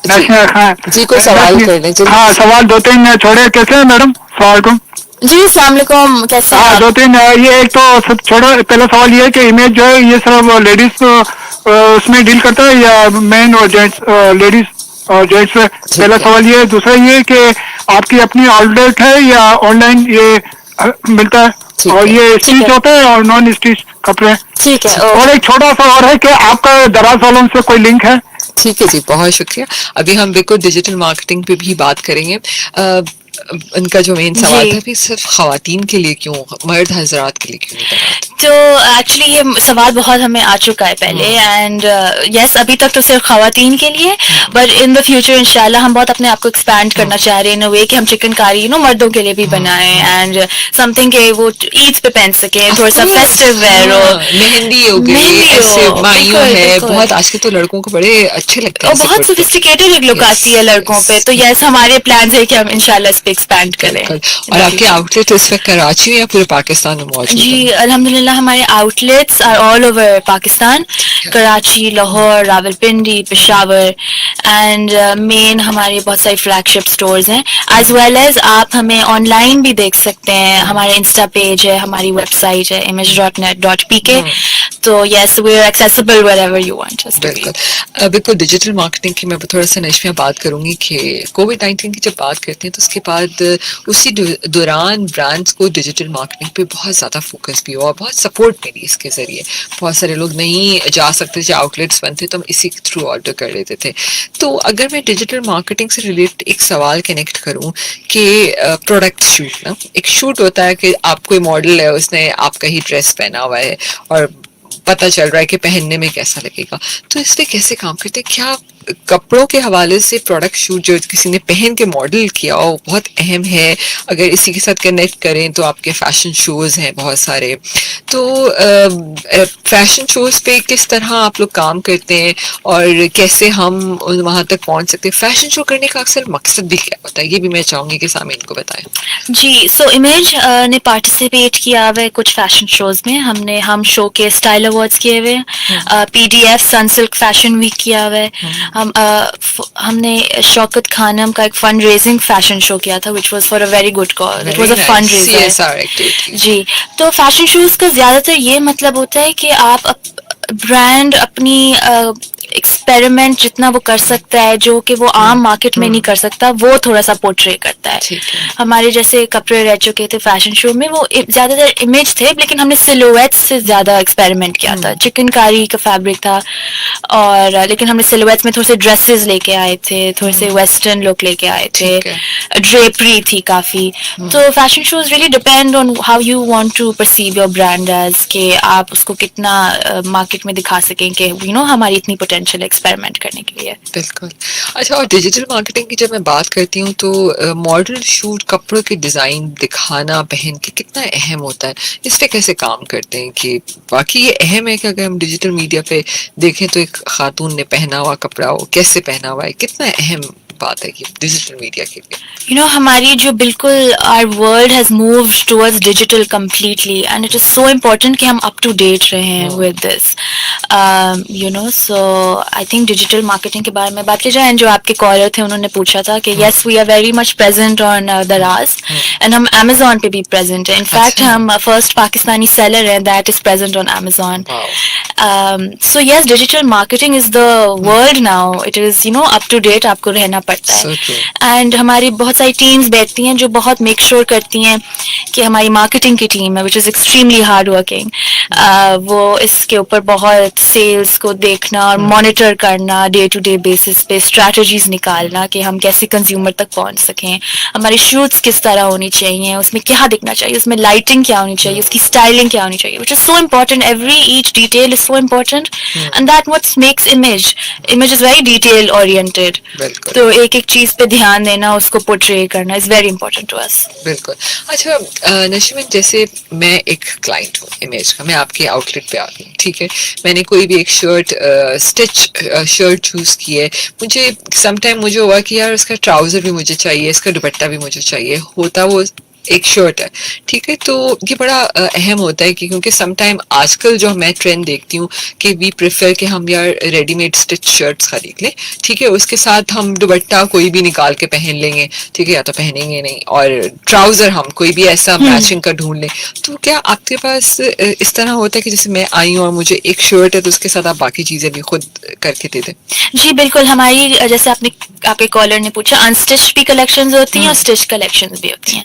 नेशनल हाँ जी, कोई सवाल कर लें जल्दी हाँ से। सवाल दो तीन छोड़े. कैसे हैं मैडम? सलाम. जी अस्सलाम वालेकुम, कैसे हैं हाँ आप? दो तीन ये एक तो सब छोड़ो. पहला सवाल ये है कि इमेज जो है ये सिर्फ लेडीज उसमें डील करता है या मेन और जेंट्स, लेडीज और जेंट्स में? पहला है। सवाल ये है. दूसरा ये है कि आपकी अपनी आउटलेट है या ऑनलाइन ये मिलता है? ठीक और है। ये ठीक स्टिच है, होता है और नॉन स्टिच कपड़े? ठीक है, और एक छोटा सा और है कि आपका दराज वालों से कोई लिंक है? ठीक है जी, बहुत शुक्रिया। अभी हम बिल्कुल डिजिटल मार्केटिंग पे भी बात करेंगे। उनका जो मेन सवाल जी। था कि सिर्फ खवातीन के लिए क्यों, मर्द हजरात के लिए क्यों नहीं बनाते? तो एक्चुअली ये सवाल बहुत हमें आ चुका है पहले, एंड यस अभी तक तो सिर्फ खवातीन के लिए, बट इन द फ्यूचर इंशाल्लाह हम बहुत अपने आप को एक्सपैंड करना चाह रहे हैं इन अ वे कि हम चिकनकारी मर्दों के लिए भी बनाएं, एंड समथिंग के वो ईद पे पहन सके, थोड़ा सा फेस्टिव वेयर हो, मेहंदी हो गई, मेहंदी हो, ऐसे माइयों बिल्कुल, है बिल्कुल। बहुत, आजकल तो लड़कों को बड़े अच्छे लगते हैं और ऐसे बहुत कुर्ते। सोफिस्टिकेटेड एक लुक Yes, आती है लड़कों yes. पे, तो यस हमारे प्लान है कि हम इंशाल्लाह इस पे एक्सपैंड करें बिल्कुल। in और the आपके future. आउटलेट इस वक्त कराची में या पूरे पाकिस्तान में मौजूद जी है? अल्हम्दुलिल्लाह हमारे outlets are all over Pakistan, Karachi, Lahore, Rawalpindi, Peshawar, and main हमारे बहुत सारे फ्लैगशिप स्टोर्स हैं, एज वेल एज आप हमें ऑनलाइन भी देख सकते हैं. हमारा इंस्टा पेज है, हमारी वेबसाइट है image.net.pk, तो yes we are accessible wherever you want us to be. बिल्कुल। बिल्कुल डिजिटल मार्केटिंग की मैं थोड़ा सा नश्मिया बात करूंगी कि कोविड-19 की जब बात करते हैं तो उसके बाद उसी दौरान ब्रांड्स को डिजिटल मार्केटिंग पे बहुत ज़्यादा फोकस भी हुआ, बहुत सपोर्ट मिली इसके ज़रिए. बहुत सारे लोग नहीं जा सकते थे, आउटलेट्स बंद थे, तो हम इसी के थ्रू ऑर्डर कर लेते थे. तो अगर मैं डिजिटल मार्केटिंग से रिलेटेड एक सवाल कनेक्ट करूं कि प्रोडक्ट शूट ना, एक शूट होता है कि आप कोई मॉडल है, उसने आपका ही ड्रेस पहना हुआ है और पता चल रहा है कि पहनने में कैसा लगेगा, तो इस पे कैसे काम करते हैं? क्या कपड़ों के हवाले से प्रोडक्ट शूट जो किसी ने पहन के मॉडल किया हो बहुत अहम है? अगर इसी के साथ कनेक्ट करें तो आपके फैशन शोज हैं बहुत सारे, तो फैशन शोज पे किस तरह आप लोग काम करते हैं और कैसे हम वहां तक पहुंच सकते हैं? फैशन शो करने का अक्सर मकसद भी क्या होता है, ये भी मैं चाहूंगी कि सामीन को बताएं. जी सो इमेज ने पार्टिसिपेट किया हुआ है कुछ फैशन शोज में. हम शो के स्टाइल अवार्ड्स किए हुए हैं, पीडीएफ सनसिल्क फैशन वीक किया हुआ है, हमने शौकत खानम का एक फंड रेजिंग फैशन शो किया था which was for a very good cause, it was a fund raiser. CSR activity. जी तो फैशन शोज का ज्यादातर ये मतलब होता है कि आप ब्रांड अपनी एक्सपेरिमेंट जितना वो कर सकता है जो कि वो आम मार्केट में नहीं कर सकता, वो थोड़ा सा पोर्ट्रे करता है. ठीक है. हमारे जैसे कपड़े रह चुके थे फैशन शो में, वो ज्यादातर इमेज थे, लेकिन हमने सिलुएट्स से ज्यादा एक्सपेरिमेंट किया था. चिकनकारी का फैब्रिक था, और लेकिन हमने सिलुएट्स में थोड़े से ड्रेसेस लेके आए थे, थोड़े से वेस्टर्न लुक लेके आए थे, ठीक है. ड्रेपरी थी काफी. तो fashion shows really depend on how you want to perceive your brand as, कि आप उसको कितना मार्केट में दिखा सकें कि हमारी इतनी पोटेंशियल एक्सपेरिमेंट करने के लिए. बिल्कुल. अच्छा, और डिजिटल मार्केटिंग की जब मैं बात करती हूँ तो मॉडल शूट, कपड़ों की डिजाइन दिखाना पहन के कितना अहम होता है, इस पे कैसे काम करते हैं कि बाकी ये अहम है कि अगर हम डिजिटल मीडिया पे देखें तो एक खातून ने पहना हुआ कपड़ा हो, कैसे पहना हुआ है, कितना अहम बात है ये डिजिटल मीडिया के लिए? हमारी जो बिल्कुल our world has moved towards digital completely, and it is so important कि हम अप टू डेट रहें with this. So I think digital marketing के बारे में बात की जाए, एंड जो आपके कॉलर थे उन्होंने पूछा था कि yes we are very much present on Daraz, and हम अमेजोन पे भी प्रेजेंट हैं. इनफैक्ट हम फर्स्ट पाकिस्तानी सेलर हैं that is present on Amazon. So yes digital marketing is the world now, it is up to date आपको रहना पड़ता है. एंड हमारी बहुत सारी टीम्स बैठती हैं जो बहुत मेक श्योर करती हैं कि हमारी मार्केटिंग की टीम है which is extremely hard working, वो इसके ऊपर बहुत सेल्स को देखना और मॉनिटर करना, डे टू डे बेसिस पे स्ट्रैटेजीज निकालना कि हम कैसे कंज्यूमर तक पहुंच सकें, हमारी शूट्स किस तरह होनी चाहिए, उसमें क्या दिखना चाहिए, उसमें लाइटिंग क्या होनी चाहिए, उसकी स्टाइलिंग क्या होनी चाहिए, which is so important. Every each detail is so important, and that what makes image is very detail oriented. तो एक एक चीज पे ध्यान देना, उसको पोर्ट्रे करना is very important to us. बिल्कुल. अच्छा नशीमन, जैसे मैं एक क्लाइंट हूँ इमेज का, मैं आपके आउटलेट पे आ गई, ठीक है, मैंने कोई भी एक स्टिच शर्ट चूज की है, मुझे समटाइम मुझे हुआ कि यार इसका ट्राउजर भी मुझे चाहिए, इसका दुपट्टा भी मुझे चाहिए, होता वो ایک شرٹ ہے, ٹھیک ہے, تو یہ بڑا اہم ہوتا ہے کہ کیونکہ سم ٹائم آج کل جو میں ٹرینڈ دیکھتی ہوں کہ وی پریفر کہ ہم یار ریڈی میڈ اسٹچ شرٹس خرید لیں, ٹھیک ہے, اس کے ساتھ ہم دوپٹہ کوئی بھی نکال کے پہن لیں گے, ٹھیک ہے, یا تو پہنیں گے نہیں, اور ٹراؤزر ہم کوئی بھی ایسا میچنگ کا ڈھونڈ لیں. تو کیا آپ کے پاس اس طرح ہوتا ہے کہ جیسے میں آئی ہوں اور مجھے ایک شرٹ ہے تو اس کے ساتھ آپ باقی چیزیں بھی خود کر کے دے دیں؟ جی بالکل, ہماری جیسے آپ کے کالر نے پوچھا انسٹچ بھی کلیکشنز ہوتی ہیں اور اسٹچ کلیکشنز بھی ہوتی ہیں,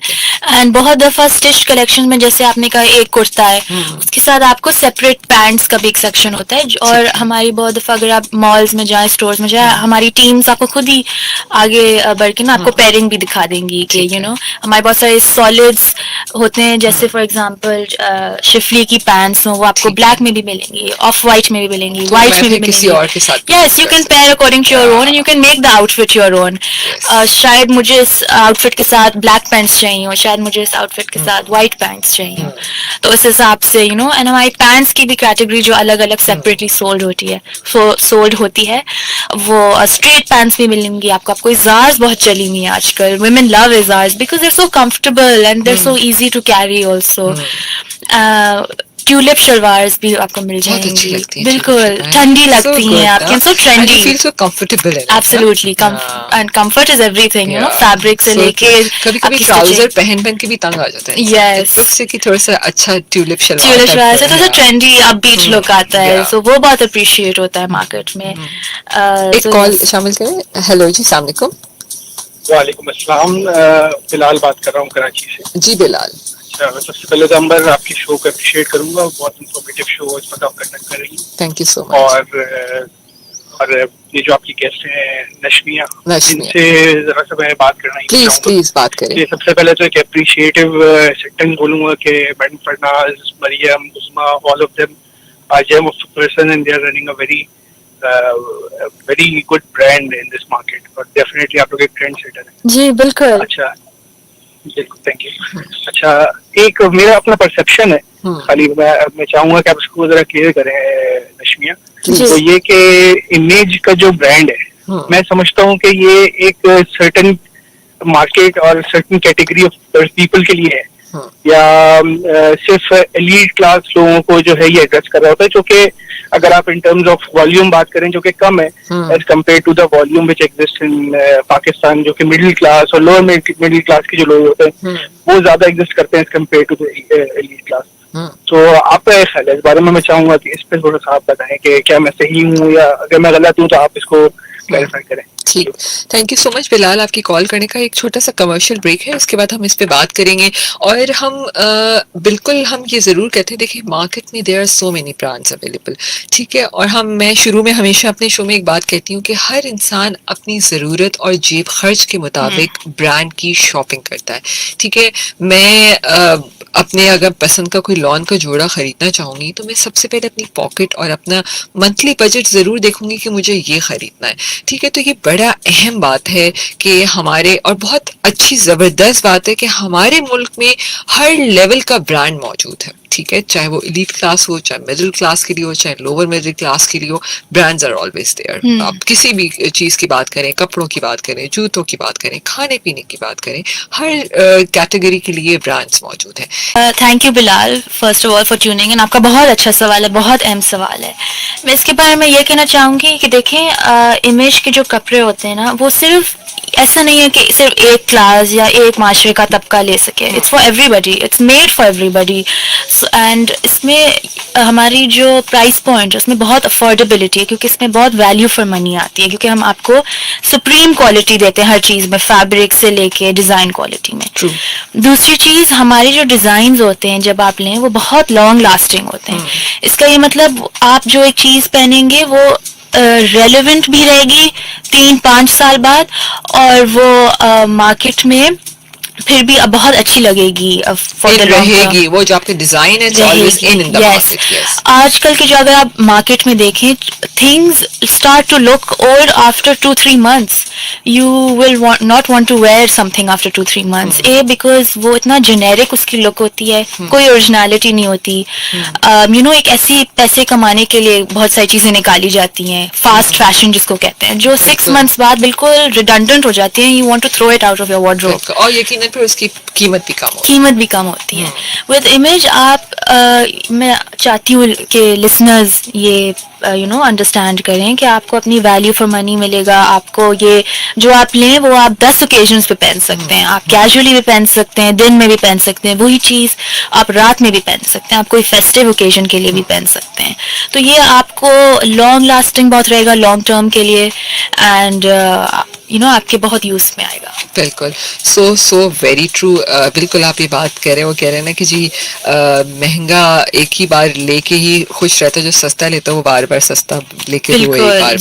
اینڈ بہت دفعہ اسٹچ کلیکشن میں جیسے آپ نے کہا ایک کرتا ہے, اس کے ساتھ آپ کو سیپریٹ پینٹس کا بھی ایک سیکشن ہوتا ہے, اور ہماری بہت دفعہ اگر آپ مالز میں جائیں, اسٹورز میں جائیں, ہماری ٹیمز آپ کو خود ہی آگے بڑھ کے نا آپ کو پیرنگ بھی دکھا دیں گی کہ ہمارے بہت سارے سالڈس ہوتے ہیں, جیسے فار ایگزامپل شفلی کی پینٹس ہوں, وہ آپ کو بلیک میں بھی ملیں گی, آف وائٹ میں بھی ملیں گی, وائٹ میں بھی ملیں کسی گی. اور کے ساتھ yes, you can pair according to your own and you can make the outfit your own. شاید مجھے اس آؤٹ فٹ کے ساتھ بلیک پینٹس چاہیے, اور شاید مجھے اس آؤٹ فٹ کے ساتھ وائٹ پینٹس چاہیے, تو اس حساب سے اینڈ ہماری پینٹس کی بھی کیٹیگری جو الگ الگ سیپریٹلی سولڈ ہوتی ہے, وہ اسٹریٹ پینٹس بھی ملیں گی آپ کو ازارز بہت چلی ہوئی ہیں آج کل, ویمن لو ازارز because they are so comfortable and they are so easy to carry also. Tulip شلوارز بھی آپ کو مل جائیں گی, بالکل ٹھنڈی لگتی ہیں آپ کی, so trendy, feel so comfortable, absolutely, and comfort is everything, fabric سے لے کے کبھی کبھی ٹراؤزر پہن کے بھی تنگ آ جاتا ہے. یس, اس سے کہ تھوڑا سا اچھا ٹیولپ شلوار سے تھوڑا سا ٹرینڈی اب بیچ لک آتا ہے, سو وہ بہت اپریشیٹ ہوتا ہے مارکیٹ میں. ایک کال شامل کریں. ہیلو جی, السلام علیکم. وعلیکم السلام, بلال بات کر رہا ہوں کراچی سے. جی بلال. اچھا, سب سے پہلے تو امبر آپ کی شو کو اپریشیٹ کروں گا, بہت انفارمیٹیو شو اس وقت آپ کنڈکٹ کر رہی ہیں. تھینک یو سو مچ. اور یہ جو آپ کی گیسٹ ہیں نشمیہ, ان سے ذرا سا میں بات کرنا ہی چاہوں گا. پلیز بات کریں. سب سے پہلے تو ایک اپریشیٹو سینٹینس بولوں گا کہ madam Farnaz, Maryam, Uzma, all of them are gem of a person and they are running a very good brand in this market, اور definitely آپ لوگ ایک ٹرینڈ سیٹر ہیں. جی بالکل. اچھا بالکل, تھینک یو. اچھا, ایک میرا اپنا پرسپشن ہے, خالی میں چاہوں گا کہ آپ اس کو ذرا کلیئر کریں نشمیہ. تو یہ کہ امیج کا جو برانڈ ہے, میں سمجھتا ہوں کہ یہ ایک سرٹن مارکیٹ اور سرٹن کیٹیگری آف پیپل کے لیے ہے, یا صرف ایلیٹ کلاس لوگوں کو جو ہے یہ ایڈریس کر رہا ہوتا ہے, جو کہ اگر آپ ان ٹرمز آف والیوم بات کریں جو کہ کم ہے as compare to the volume which exist in Pakistan, جو کہ مڈل کلاس اور لوور مڈل کلاس کے جو لوگ ہوتے ہیں وہ زیادہ ایگزسٹ کرتے ہیں as compare to the elite class. تو آپ کا خیال ہے اس بارے میں, میں چاہوں گا کہ اس پہ تھوڑا سا آپ بتائیں کہ کیا میں صحیح ہوں, یا اگر میں غلط ہوں تو آپ اس کو کلیریفائی کریں. ٹھیک, تھینک یو سو مچ بلال. آپ کی کال کرنے کا ایک چھوٹا سا کمرشل بریک ہے, اس کے بعد ہم اس پہ بات کریں گے. اور ہم بالکل ہم یہ ضرور کہتے ہیں, دیکھیں مارکیٹ میں there are so many brands available, ٹھیک ہے, اور میں شروع میں ہمیشہ اپنے شو میں ایک بات کہتی ہوں کہ ہر انسان اپنی ضرورت اور جیب خرچ کے مطابق برانڈ کی شاپنگ کرتا ہے, ٹھیک ہے. میں اپنے اگر پسند کا کوئی لان کا جوڑا خریدنا چاہوں گی تو میں سب سے پہلے اپنی پاکٹ اور اپنا منتھلی بجٹ ضرور دیکھوں گی کہ مجھے یہ خریدنا ہے, ٹھیک ہے. تو یہ بڑا اہم بات ہے کہ ہمارے, اور بہت اچھی زبردست بات ہے کہ ہمارے ملک میں ہر لیول کا برانڈ موجود ہے, ٹھیک ہے, چاہے وہ ایلیٹ کلاس ہو, چاہے مڈل کلاس کے لیے ہو, چاہے لوور مڈل کلاس کے لیے ہو, برانڈز آر آلویز دیئر. آپ کسی بھی چیز کی بات کریں, کپڑوں کی بات کریں, جوتوں کی بات کریں, کھانے پینے کی بات کریں, ہر کیٹیگری کے لیے برانڈز موجود ہیں. Thank you Bilal first of all for tuning in. آپ کا بہت اچھا سوال ہے, بہت اہم سوال ہے. میں اس کے بارے میں یہ کہنا چاہوں گی کہ دیکھیں امیج کے جو کپڑے ہوتے ہیں نا, وہ صرف ایسا نہیں ہے کہ صرف ایک کلاس یا ایک معاشرے کا طبقہ لے سکے. It's for every body, it's made for every body. And اس میں ہماری جو پرائز پوائنٹ ہے اس میں بہت افورڈیبلٹی ہے, کیونکہ اس میں بہت ویلیو فار منی آتی ہے, کیونکہ ہم آپ کو سپریم کوالٹی دیتے ہیں ہر چیز میں, فیبرک سے لے کے ڈیزائن کوالٹی میں. دوسری چیز, ہماری جو ڈیزائنز ہوتے ہیں جب آپ لیں وہ بہت لانگ لاسٹنگ ہوتے ہیں. اس کا یہ مطلب آپ جو ایک چیز پہنیں گے وہ ریلیونٹ بھی رہے گی 3-5 سال بعد, اور وہ مارکیٹ میں پھر بھی بہت اچھی لگے گی, رہے گی. وہ جو آپ کے ڈیزائن ہے آج کل کے جو اگر آپ مارکیٹ میں دیکھیں, things start to look old after 2-3 months. You will not want to wear something after 2-3 months. Because وہ اتنا جنیرک اس کی لک ہوتی ہے, کوئی اوریجنالٹی نہیں ہوتی. ایک ایسی پیسے کمانے کے لیے بہت ساری چیزیں نکالی جاتی ہیں, فاسٹ فیشن جس کو کہتے ہیں, جو 6 months بعد بالکل ریڈنڈنٹ ہو جاتی ہیں. You want to throw it out of your wardrobe. اور یقیناً देन फिर उसकी कीमत भी कम होगी. कीमत भी कम होती है. विद इमेज आप मैं चाहती हूँ कि लिसनर्स ये अंडरस्टैंड करें कि आपको अपनी वैल्यू फॉर मनी मिलेगा. आपको ये जो आप लें वो आप 10 ओकेजन्स पे पहन सकते हैं. आप कैजुअली भी पहन सकते हैं, दिन में भी पहन सकते हैं. वही चीज़ आप रात में भी पहन सकते हैं. आप कोई फेस्टिव ओकेजन के लिए भी पहन सकते हैं. तो ये आपको लॉन्ग लास्टिंग बहुत रहेगा लॉन्ग टर्म के लिए. एंड आपके बहुत यूज में आएगा. बिल्कुल. So very true. बिल्कुल आप ये बात कह रहे हो, कह रहे हैं ना कि जी महंगा एक ही बार लेके ही खुश रहता है, जो सस्ता लेता है वो बार बार सस्ता लेके वो एक बार.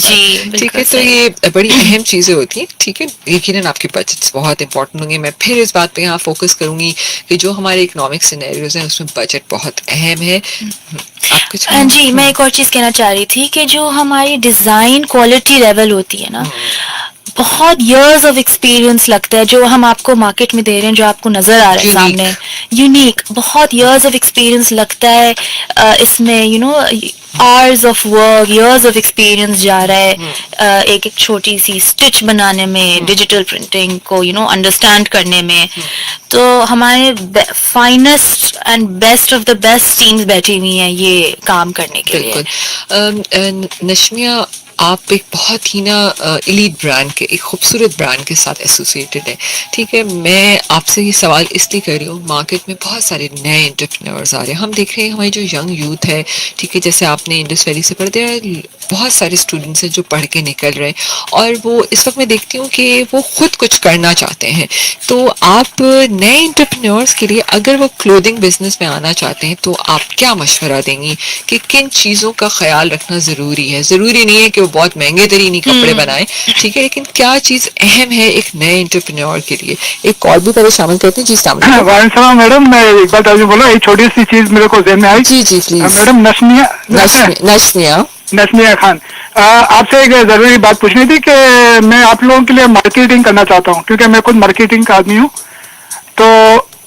ठीक है. तो ये बड़ी अहम चीजें होती हैं. ठीक है. यकीनन आपके बजट्स बहुत इंपॉर्टेंट होंगे. मैं फिर इस बात पे यहाँ फोकस करूंगी कि जो हमारे इकोनॉमिक सिनेरियोज हैं उसमें बजट बहुत अहम है. आप कुछ जी मैं एक और चीज कहना चाह रही थी कि जो हमारी डिजाइन क्वालिटी लेवल होती है ना, बहुत इयर्स ऑफ एक्सपीरियंस लगता है जो हम आपको मार्केट में दे रहे हैं, जो आपको नजर आ रहा है सामने यूनिक. बहुत इयर्स ऑफ एक्सपीरियंस लगता है इसमें. Hours of work, years of experience जा रहा है एक एक छोटी सी स्टिच बनाने में, डिजिटल प्रिंटिंग को अंडरस्टैंड करने में. तो हमारे finest and best of the best teams बैठी हुई हैं ये काम करने के लिए. बिल्कुल. नशमिया, आप एक बहुत ही ना इलीट ब्रांड के, एक खूबसूरत ब्रांड के साथ एसोसिएटेड है. ठीक है. मैं आपसे ये सवाल इसलिए कर रही हूँ, मार्केट में बहुत सारे नए एंटरप्रेन्योर्स आ रहे हैं. हम देख रहे हैं हमारी जो यंग यूथ है, ठीक है, जैसे आपने इंडस वैली से पढ़ते हैं, बहुत सारे स्टूडेंट्स हैं जो पढ़ के निकल रहे हैं और वो इस वक्त मैं देखती हूँ कि वो खुद कुछ करना चाहते हैं. तो आप नए एंटरप्रेन्योर्स के लिए अगर वो क्लोथिंग बिजनेस में आना चाहते हैं तो आप क्या मशवरा देंगी कि किन चीज़ों का ख्याल रखना ज़रूरी है? ज़रूरी नहीं है कि वो बहुत महंगे तरीनी कपड़े बनाएं, ठीक है, लेकिन क्या चीज़ अहम है एक नए एंटरप्रेन्योर के लिए? एक कॉल भी पहले शामिल करते हैं. जी वालेकुम मैडम, मैं एक बात अभी बोला, एक छोटी सी चीज मेरे को ध्यान में आई. जी प्लीज. मैडम नशमिया खान, आपसे एक जरूरी बात पूछनी थी कि मैं आप लोगों के लिए मार्केटिंग करना चाहता हूँ, क्योंकि मैं खुद मार्केटिंग का आदमी हूँ. तो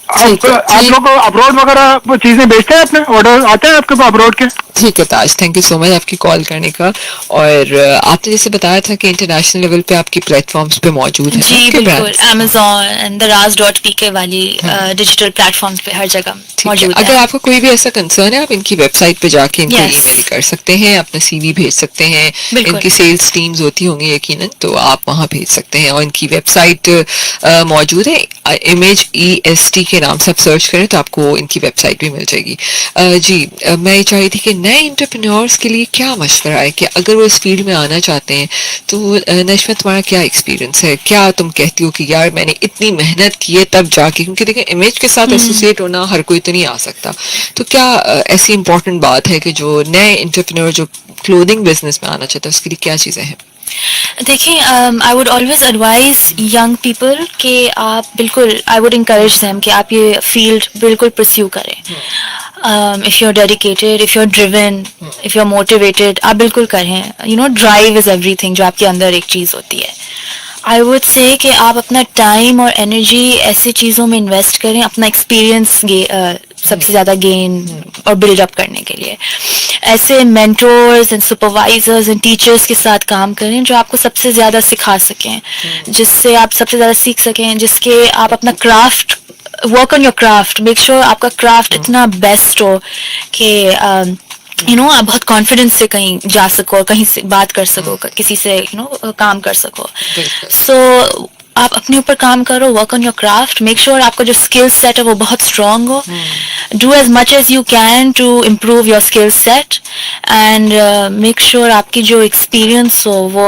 आप लोग को अब्रॉड वगैरह वो चीजें बेचते हैं, अपने ऑर्डर आते हैं आपके पास अब्रॉड के? ठीक है ताज, थैंक यू सो मच आपकी कॉल करने का. और आपने जैसे बताया था कि इंटरनेशनल लेवल पे आपकी प्लेटफॉर्म्स पे मौजूद है. जी बिल्कुल. Amazon एंड Daraz.pk वाली डिजिटल प्लेटफॉर्म्स पे हर जगह मौजूद है. अगर आपको कोई भी ऐसा कंसर्न है, आप इनकी वेबसाइट पे जाके इनको ईमेल कर सकते हैं, अपना सीवी भेज सकते हैं. इनकी सेल्स टीम्स होती होंगी यकीनन, तो आप वहाँ भेज सकते हैं. और इनकी वेबसाइट मौजूद है, इमेज EST के नाम से आप सर्च करें तो आपको इनकी वेबसाइट भी मिल जाएगी. जी मैं ये चाह रही थी कि नए एंटरप्रेन्योर्स के लिए क्या मशवरा है कि अगर वो इस फील्ड में आना चाहते हैं तो नशमा तुम्हारा क्या एक्सपीरियंस है? क्या तुम कहती हो कि यार मैंने इतनी मेहनत की है तब जाके, क्योंकि देखिए इमेज के साथ एसोसिएट होना हर कोई तो नहीं आ सकता, तो क्या ऐसी इंपॉर्टेंट बात है कि जो नए एंटरप्रेन्योर जो क्लोथिंग बिजनेस में आना चाहता है उसके लिए क्या चीज़ें हैं? देखिए I would always advise young people कि आप बिल्कुल, आई वुड इंकरेज देम कि आप ये फील्ड बिल्कुल परस्यू करें. If you are dedicated, if you are driven, if you are motivated, आप बिल्कुल करें. ड्राइव इज एवरीथिंग, जो आपके अंदर एक चीज़ होती है. आई वुड से कि आप अपना टाइम और एनर्जी ऐसी चीज़ों में इन्वेस्ट करें, अपना एक्सपीरियंस सबसे ज़्यादा गेन और बिल्डअप करने के लिए. ऐसे mentors and supervisors and teachers के साथ काम करें जो आपको सबसे ज़्यादा सिखा सकें, जिससे आप सबसे ज़्यादा सीख सकें, जिसके आप अपना craft, work on your craft, make sure आपका क्राफ्ट इतना बेस्ट हो कि आप बहुत कॉन्फिडेंस से कहीं जा सको, कहीं से बात कर सको, किसी से काम कर सको. सो आप अपने ऊपर काम करो, work on your craft, make sure आपका जो स्किल सेट है वो बहुत स्ट्रांग हो. Do as much as you can to improve your skill set and make sure आपकी जो एक्सपीरियंस हो वो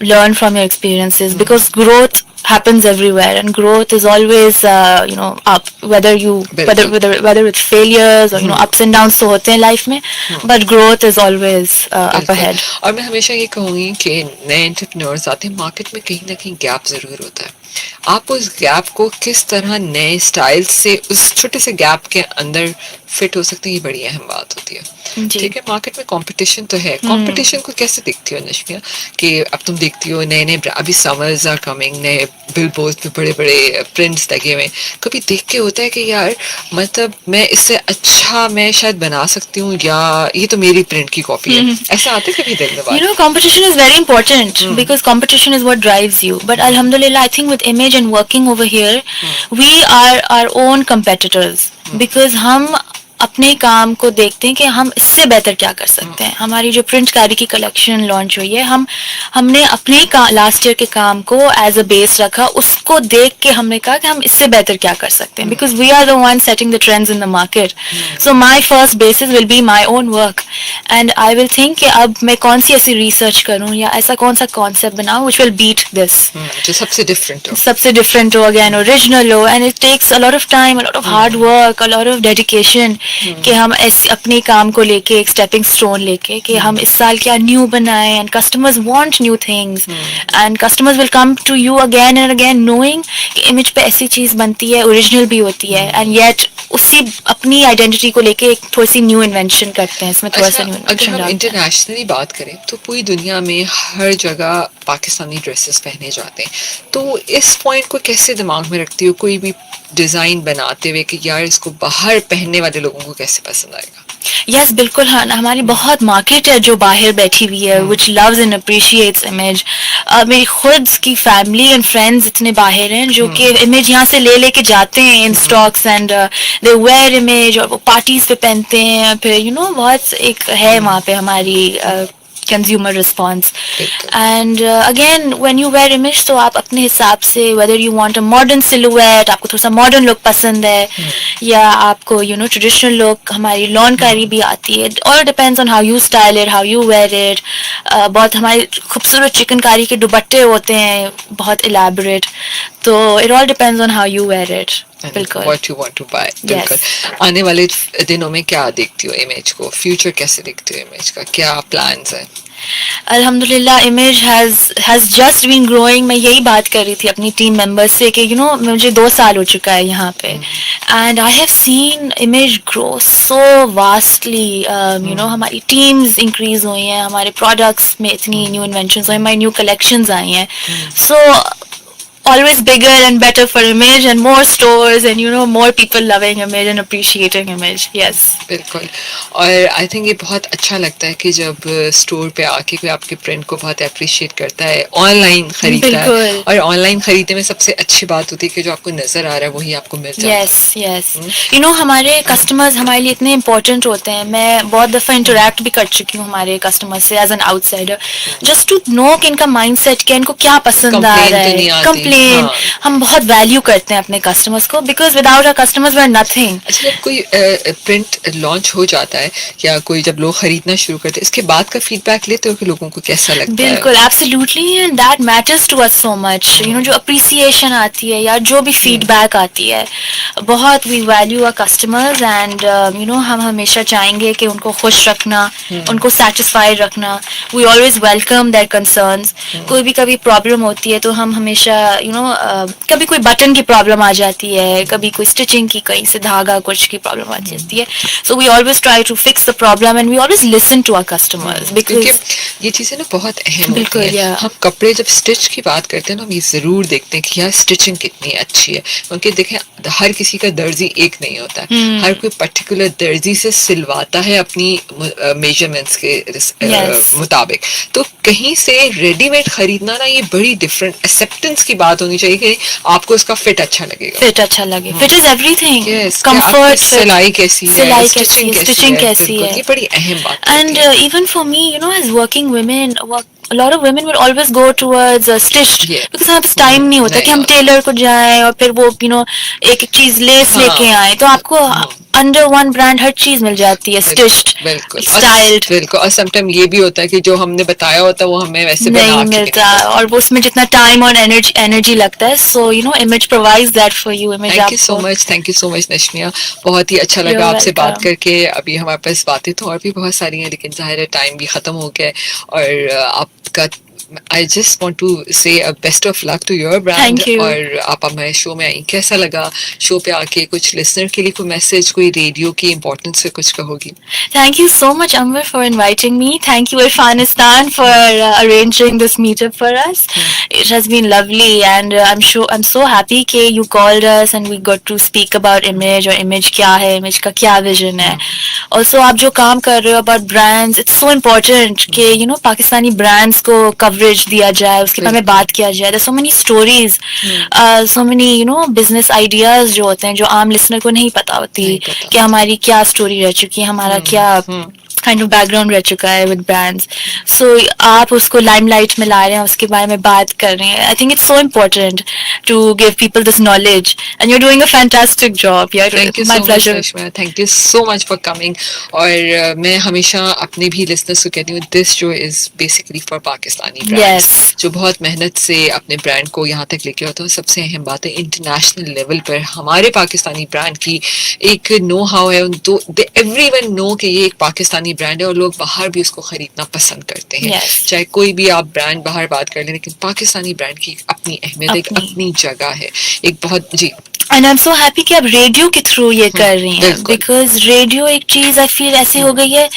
learn from your experiences, because growth happens everywhere and growth is always up, whether with failures or ups and downs तो होते हैं life में, but growth is always up ahead. और मैं हमेशा ये कहूँगी कि नए एंटरप्रेन्योर्स आते हैं, मार्केट में कहीं ना कहीं गैप जरूर होता है. आप उस गैप को किस तरह नए स्टाइल से उस छोटे से गैप के अंदर फिट हो सकते हैं, ये बड़ी अहम बात होती है. ठीक है. मार्केट में कंपटीशन तो है, कंपटीशन को कैसे देखती हो नशमिया? कि अब तुम देखती हो नए नए, अभी समर्स आर कमिंग, नए बिलबोर्ड पे बड़े बड़े प्रिंट्स लगे हुए, कभी देख के होता है कि यार मतलब मैं इससे अच्छा मैं शायद बना सकती हूँ, या ये तो मेरी प्रिंट की कॉपी है, ऐसा आता है कभी दिल में बात? Competition is very important because competition is what drives you. But alhamdulillah, I think with image image and working over here, we are our own competitors because हम अपने काम को देखते हैं कि हम इससे बेहतर क्या कर सकते हैं. हमारी जो प्रिंटकारी की कलेक्शन लॉन्च हुई है, हमने अपने लास्ट ईयर के काम को एज अ बेस रखा, उसको देख के हमने कहा कि हम इससे बेहतर क्या कर सकते हैं, because we are the one setting the trends in the market. So my first basis will be my own work and I will think कि अब मैं कौन सी ऐसी रिसर्च करूं या ऐसा कौन सा कॉन्सेप्ट बनाऊं विच विल बीट दिस, जो सबसे डिफरेंट हो, अगेन ओरिजिनल हो, and it takes a lot of time, a lot of hard work, a lot of dedication कि हम ऐसे अपने काम को लेके एक स्टेपिंग स्टोन लेके कि हम इस साल क्या न्यू बनाएं, and customers want new things and customers will come to you again and again knowing कि इमेज पे ऐसी चीज बनती है, ओरिजिनल भी होती है, एंड येट उसी अपनी आइडेंटिटी को लेके एक थोड़ी सी न्यू इन्वेंशन करते हैं, इसमें थोड़ा सा न्यू अगर हम इंटरनेशनली बात करें तो पूरी दुनिया में हर जगह पाकिस्तानी ड्रेसेस पहने जाते हैं, तो इस पॉइंट को कैसे दिमाग में रखती हो कोई भी डिजाइन बनाते हुए कि यार इसको बाहर पहनने वाले लोगों को कैसे पसंद आएगा? यस बिल्कुल. हाँ, हमारी बहुत मार्केट है जो बाहर बैठी हुई है विच लव्स एंड अप्रिशिएट्स इमेज. मेरी खुद की फैमिली एंड फ्रेंड्स इतने बाहर हैं जो कि इमेज यहाँ से लेके जाते हैं इन stocks and they wear Image, और वो पार्टीज पे पहनते हैं. फिर बहुत एक है वहाँ पे हमारी consumer response. And again when you wear image तो आप अपने हिसाब से whether you want a modern silhouette, आपको थोड़ा सा modern look पसंद है या आपको traditional look, हमारी लॉनकारी भी आती है, all depends on how you style it, how you wear it. बहुत हमारे खूबसूरत चिकनकारी के दुपट्टे होते हैं बहुत elaborate, तो it all depends on how you wear it. बिल्कुल. What you want to buy. बिल्कुल. आने वाले दिनों में क्या देखती हो इमेज को, फ्यूचर कैसे देखती हो इमेज का, क्या प्लान्स हैं? अल्हम्दुलिल्लाह Image has just been growing. मैं यही बात कर रही थी अपनी टीम मेंबर्स से कि मुझे 2 साल हो चुका है यहाँ पे, and I have seen image grow so vastly. हमारी टीम्स इंक्रीज हुई हैं, हमारे प्रोडक्ट्स में इतनी न्यू इन्वेंशंस हुई, हमारी न्यू कलेक्शंस आई हैं. सो always bigger and better for image and more stores and more people loving image and appreciating image. Yes, बिल्कुल. और आई थिंक ये बहुत अच्छा लगता है कि जब स्टोर पे आके कोई आपके प्रिंट को बहुत अप्रिशिएट करता है, ऑनलाइन खरीदता है, और ऑनलाइन खरीदने में सबसे अच्छी बात होती है कि जो आपको नजर आ रहा है वही आपको मिल जाता है. yes. हमारे कस्टमर्स हमारे लिए इतने इम्पोर्टेंट होते हैं. मैं बहुत दफा इंटरेक्ट भी कर चुकी हूँ हमारे कस्टमर्स से as an outsider, just to know कि इनका माइंडसेट क्या, इनको क्या पसंद आ रहा है. हम बहुत वैल्यू करते हैं अपने कस्टमर्स को, because without our customers we are nothing. अच्छा, कोई प्रिंट लॉन्च हो जाता है या कोई जब लोग खरीदना शुरू करते हैं, इसके बाद का फीडबैक लेते हो कि लोगों को कैसा लगता है? बिल्कुल, absolutely, and that matters to us so much. जो अप्रिसिएशन आती है या जो भी फीडबैक आती है, बहुत we value our customers and हम हमेशा चाहेंगे कि उनको खुश रखना, उनको सेटिस्फाइड रखना. We always welcome their concerns. कोई भी कभी प्रॉब्लम होती है तो हम हमेशा कभी कोई बटन की प्रॉब्लम आ जाती है, कभी कोई स्टिचिंग की, कहीं से धागा कुछ की प्रॉब्लम आ जाती है. So we always try to fix the problem and we always listen to our customers, because ये चीजें ना बहुत अहम होती है. हम कपड़े जब स्टिच की बात करते हैं ना, हम ये जरूर देखते हैं कि यार स्टिचिंग कितनी अच्छी है, क्योंकि देखें हर किसी का दर्जी एक नहीं होता है. हर कोई पर्टिकुलर दर्जी से सिलवाता है अपनी मेजरमेंट्स के मुताबिक. तो कहीं से रेडीमेड खरीदना ना, ये बड़ी डिफरेंट एक्सेप्टेंस की बात होनी चाहिए कि आपको इसका फिट अच्छा लगेगा. Fit is everything. कंफर्ट, सिलाई कैसी है, स्टिचिंग कैसी है, ये बड़ी अहम बात है. And even for me as working women, a lot of women will always go towards stitched, because हमारे पास टाइम नहीं होता कि हम टेलर को जाएं और फिर वो एक चीज लेस लेके आए. तो आपको अंडर वन ब्रांड हर चीज मिल जाती है, स्टिच्ड, स्टाइल्ड. बिल्कुल. और समटाइम ये भी होता है कि जो हमने बताया होता है वो हमें वैसे नहीं मिलता, और वो उसमें जितना टाइम और एनर्जी लगता है. So Image provides that for you. Image. Thank you so much Nashmiya, बहुत ही अच्छा लगा आपसे बात करके. अभी हमारे पास बातें तो और भी बहुत सारी हैं, लेकिन जाहिर है टाइम भी खत्म हो गया है. और आपका I just want to say a best of luck to your brand. Thank you. और आप हमारे शो में आई, कैसा लगा शो पे आके? कुछ लिसनर के लिए कोई मैसेज, कोई रेडियो की इम्पोर्टेंस पे कुछ कहोगी? Thank you so much, Amber, for inviting me. Thank you, Irfanistan, for arranging this meetup for us. It has been lovely, and I'm so happy कि you called us and we got to speak about image, और image क्या है, image का क्या vision है. Also आप जो काम कर रहे हो about brands, it's so important कि पाकिस्तानी brands को coverage coverage दिया जाए, उसके बारे में बात किया जाए. There's so many stories, so many business ideas जो होते हैं जो आम listener को नहीं पता होती कि हमारी क्या story रह चुकी है, हमारा क्या kind of background रह चुका है with brands. So आप उसको limelight में ला रहे हैं, उसके बारे में बात कर रहे हैं. I think it's so important to give people this knowledge, and you're doing a fantastic job. Yeah, thank you my so pleasure. much Rashmi, thank you so much for coming. और मैं हमेशा अपने भी listeners को कहती हूँ, this show is basically for Pakistani brands. Yes. जो बहुत मेहनत से अपने ब्रांड को यहाँ तक लेके आते हैं. सबसे अहम बात है इंटरनेशनल लेवल पर हमारे पाकिस्तानी ब्रांड की एक नो हाउ है. तो एवरीवन नो कि ये एक पाकिस्तानी ब्रांड है और लोग बाहर भी उसको खरीदना पसंद करते हैं. Yes. चाहे कोई भी आप ब्रांड बाहर बात कर लें, लेकिन पाकिस्तानी ब्रांड की अपनी अहमियत, एक अपनी जगह है, एक बहुत जी. And I'm so happy कि आप रेडियो के थ्रू ये कर रही हैं, because रेडियो एक चीज आई फील ऐसी हो गई है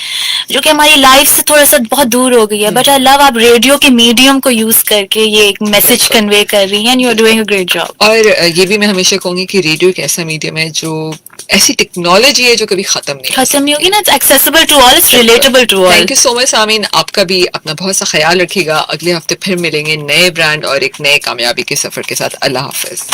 जो कि हमारी लाइफ से थोड़ा सा बहुत दूर हो गई है. बट आई लव आप रेडियो के मीडियम को यूज करके ये एक मैसेज कन्वे कर रही हैं, and you are doing a great job. और ये भी मैं हमेशा कहूंगी कि रेडियो एक ऐसा मीडियम है जो ऐसी टेक्नोलॉजी है जो कभी खत्म नहीं होगी ना. It's accessible to all, it's relatable to all. Thank you so much Sameen. आपका भी अपना बहुत सा ख्याल रखिएगा. अगले हफ्ते फिर मिलेंगे नए ब्रांड और एक नए कामयाबी के सफर के साथ. अल्लाह हाफिज.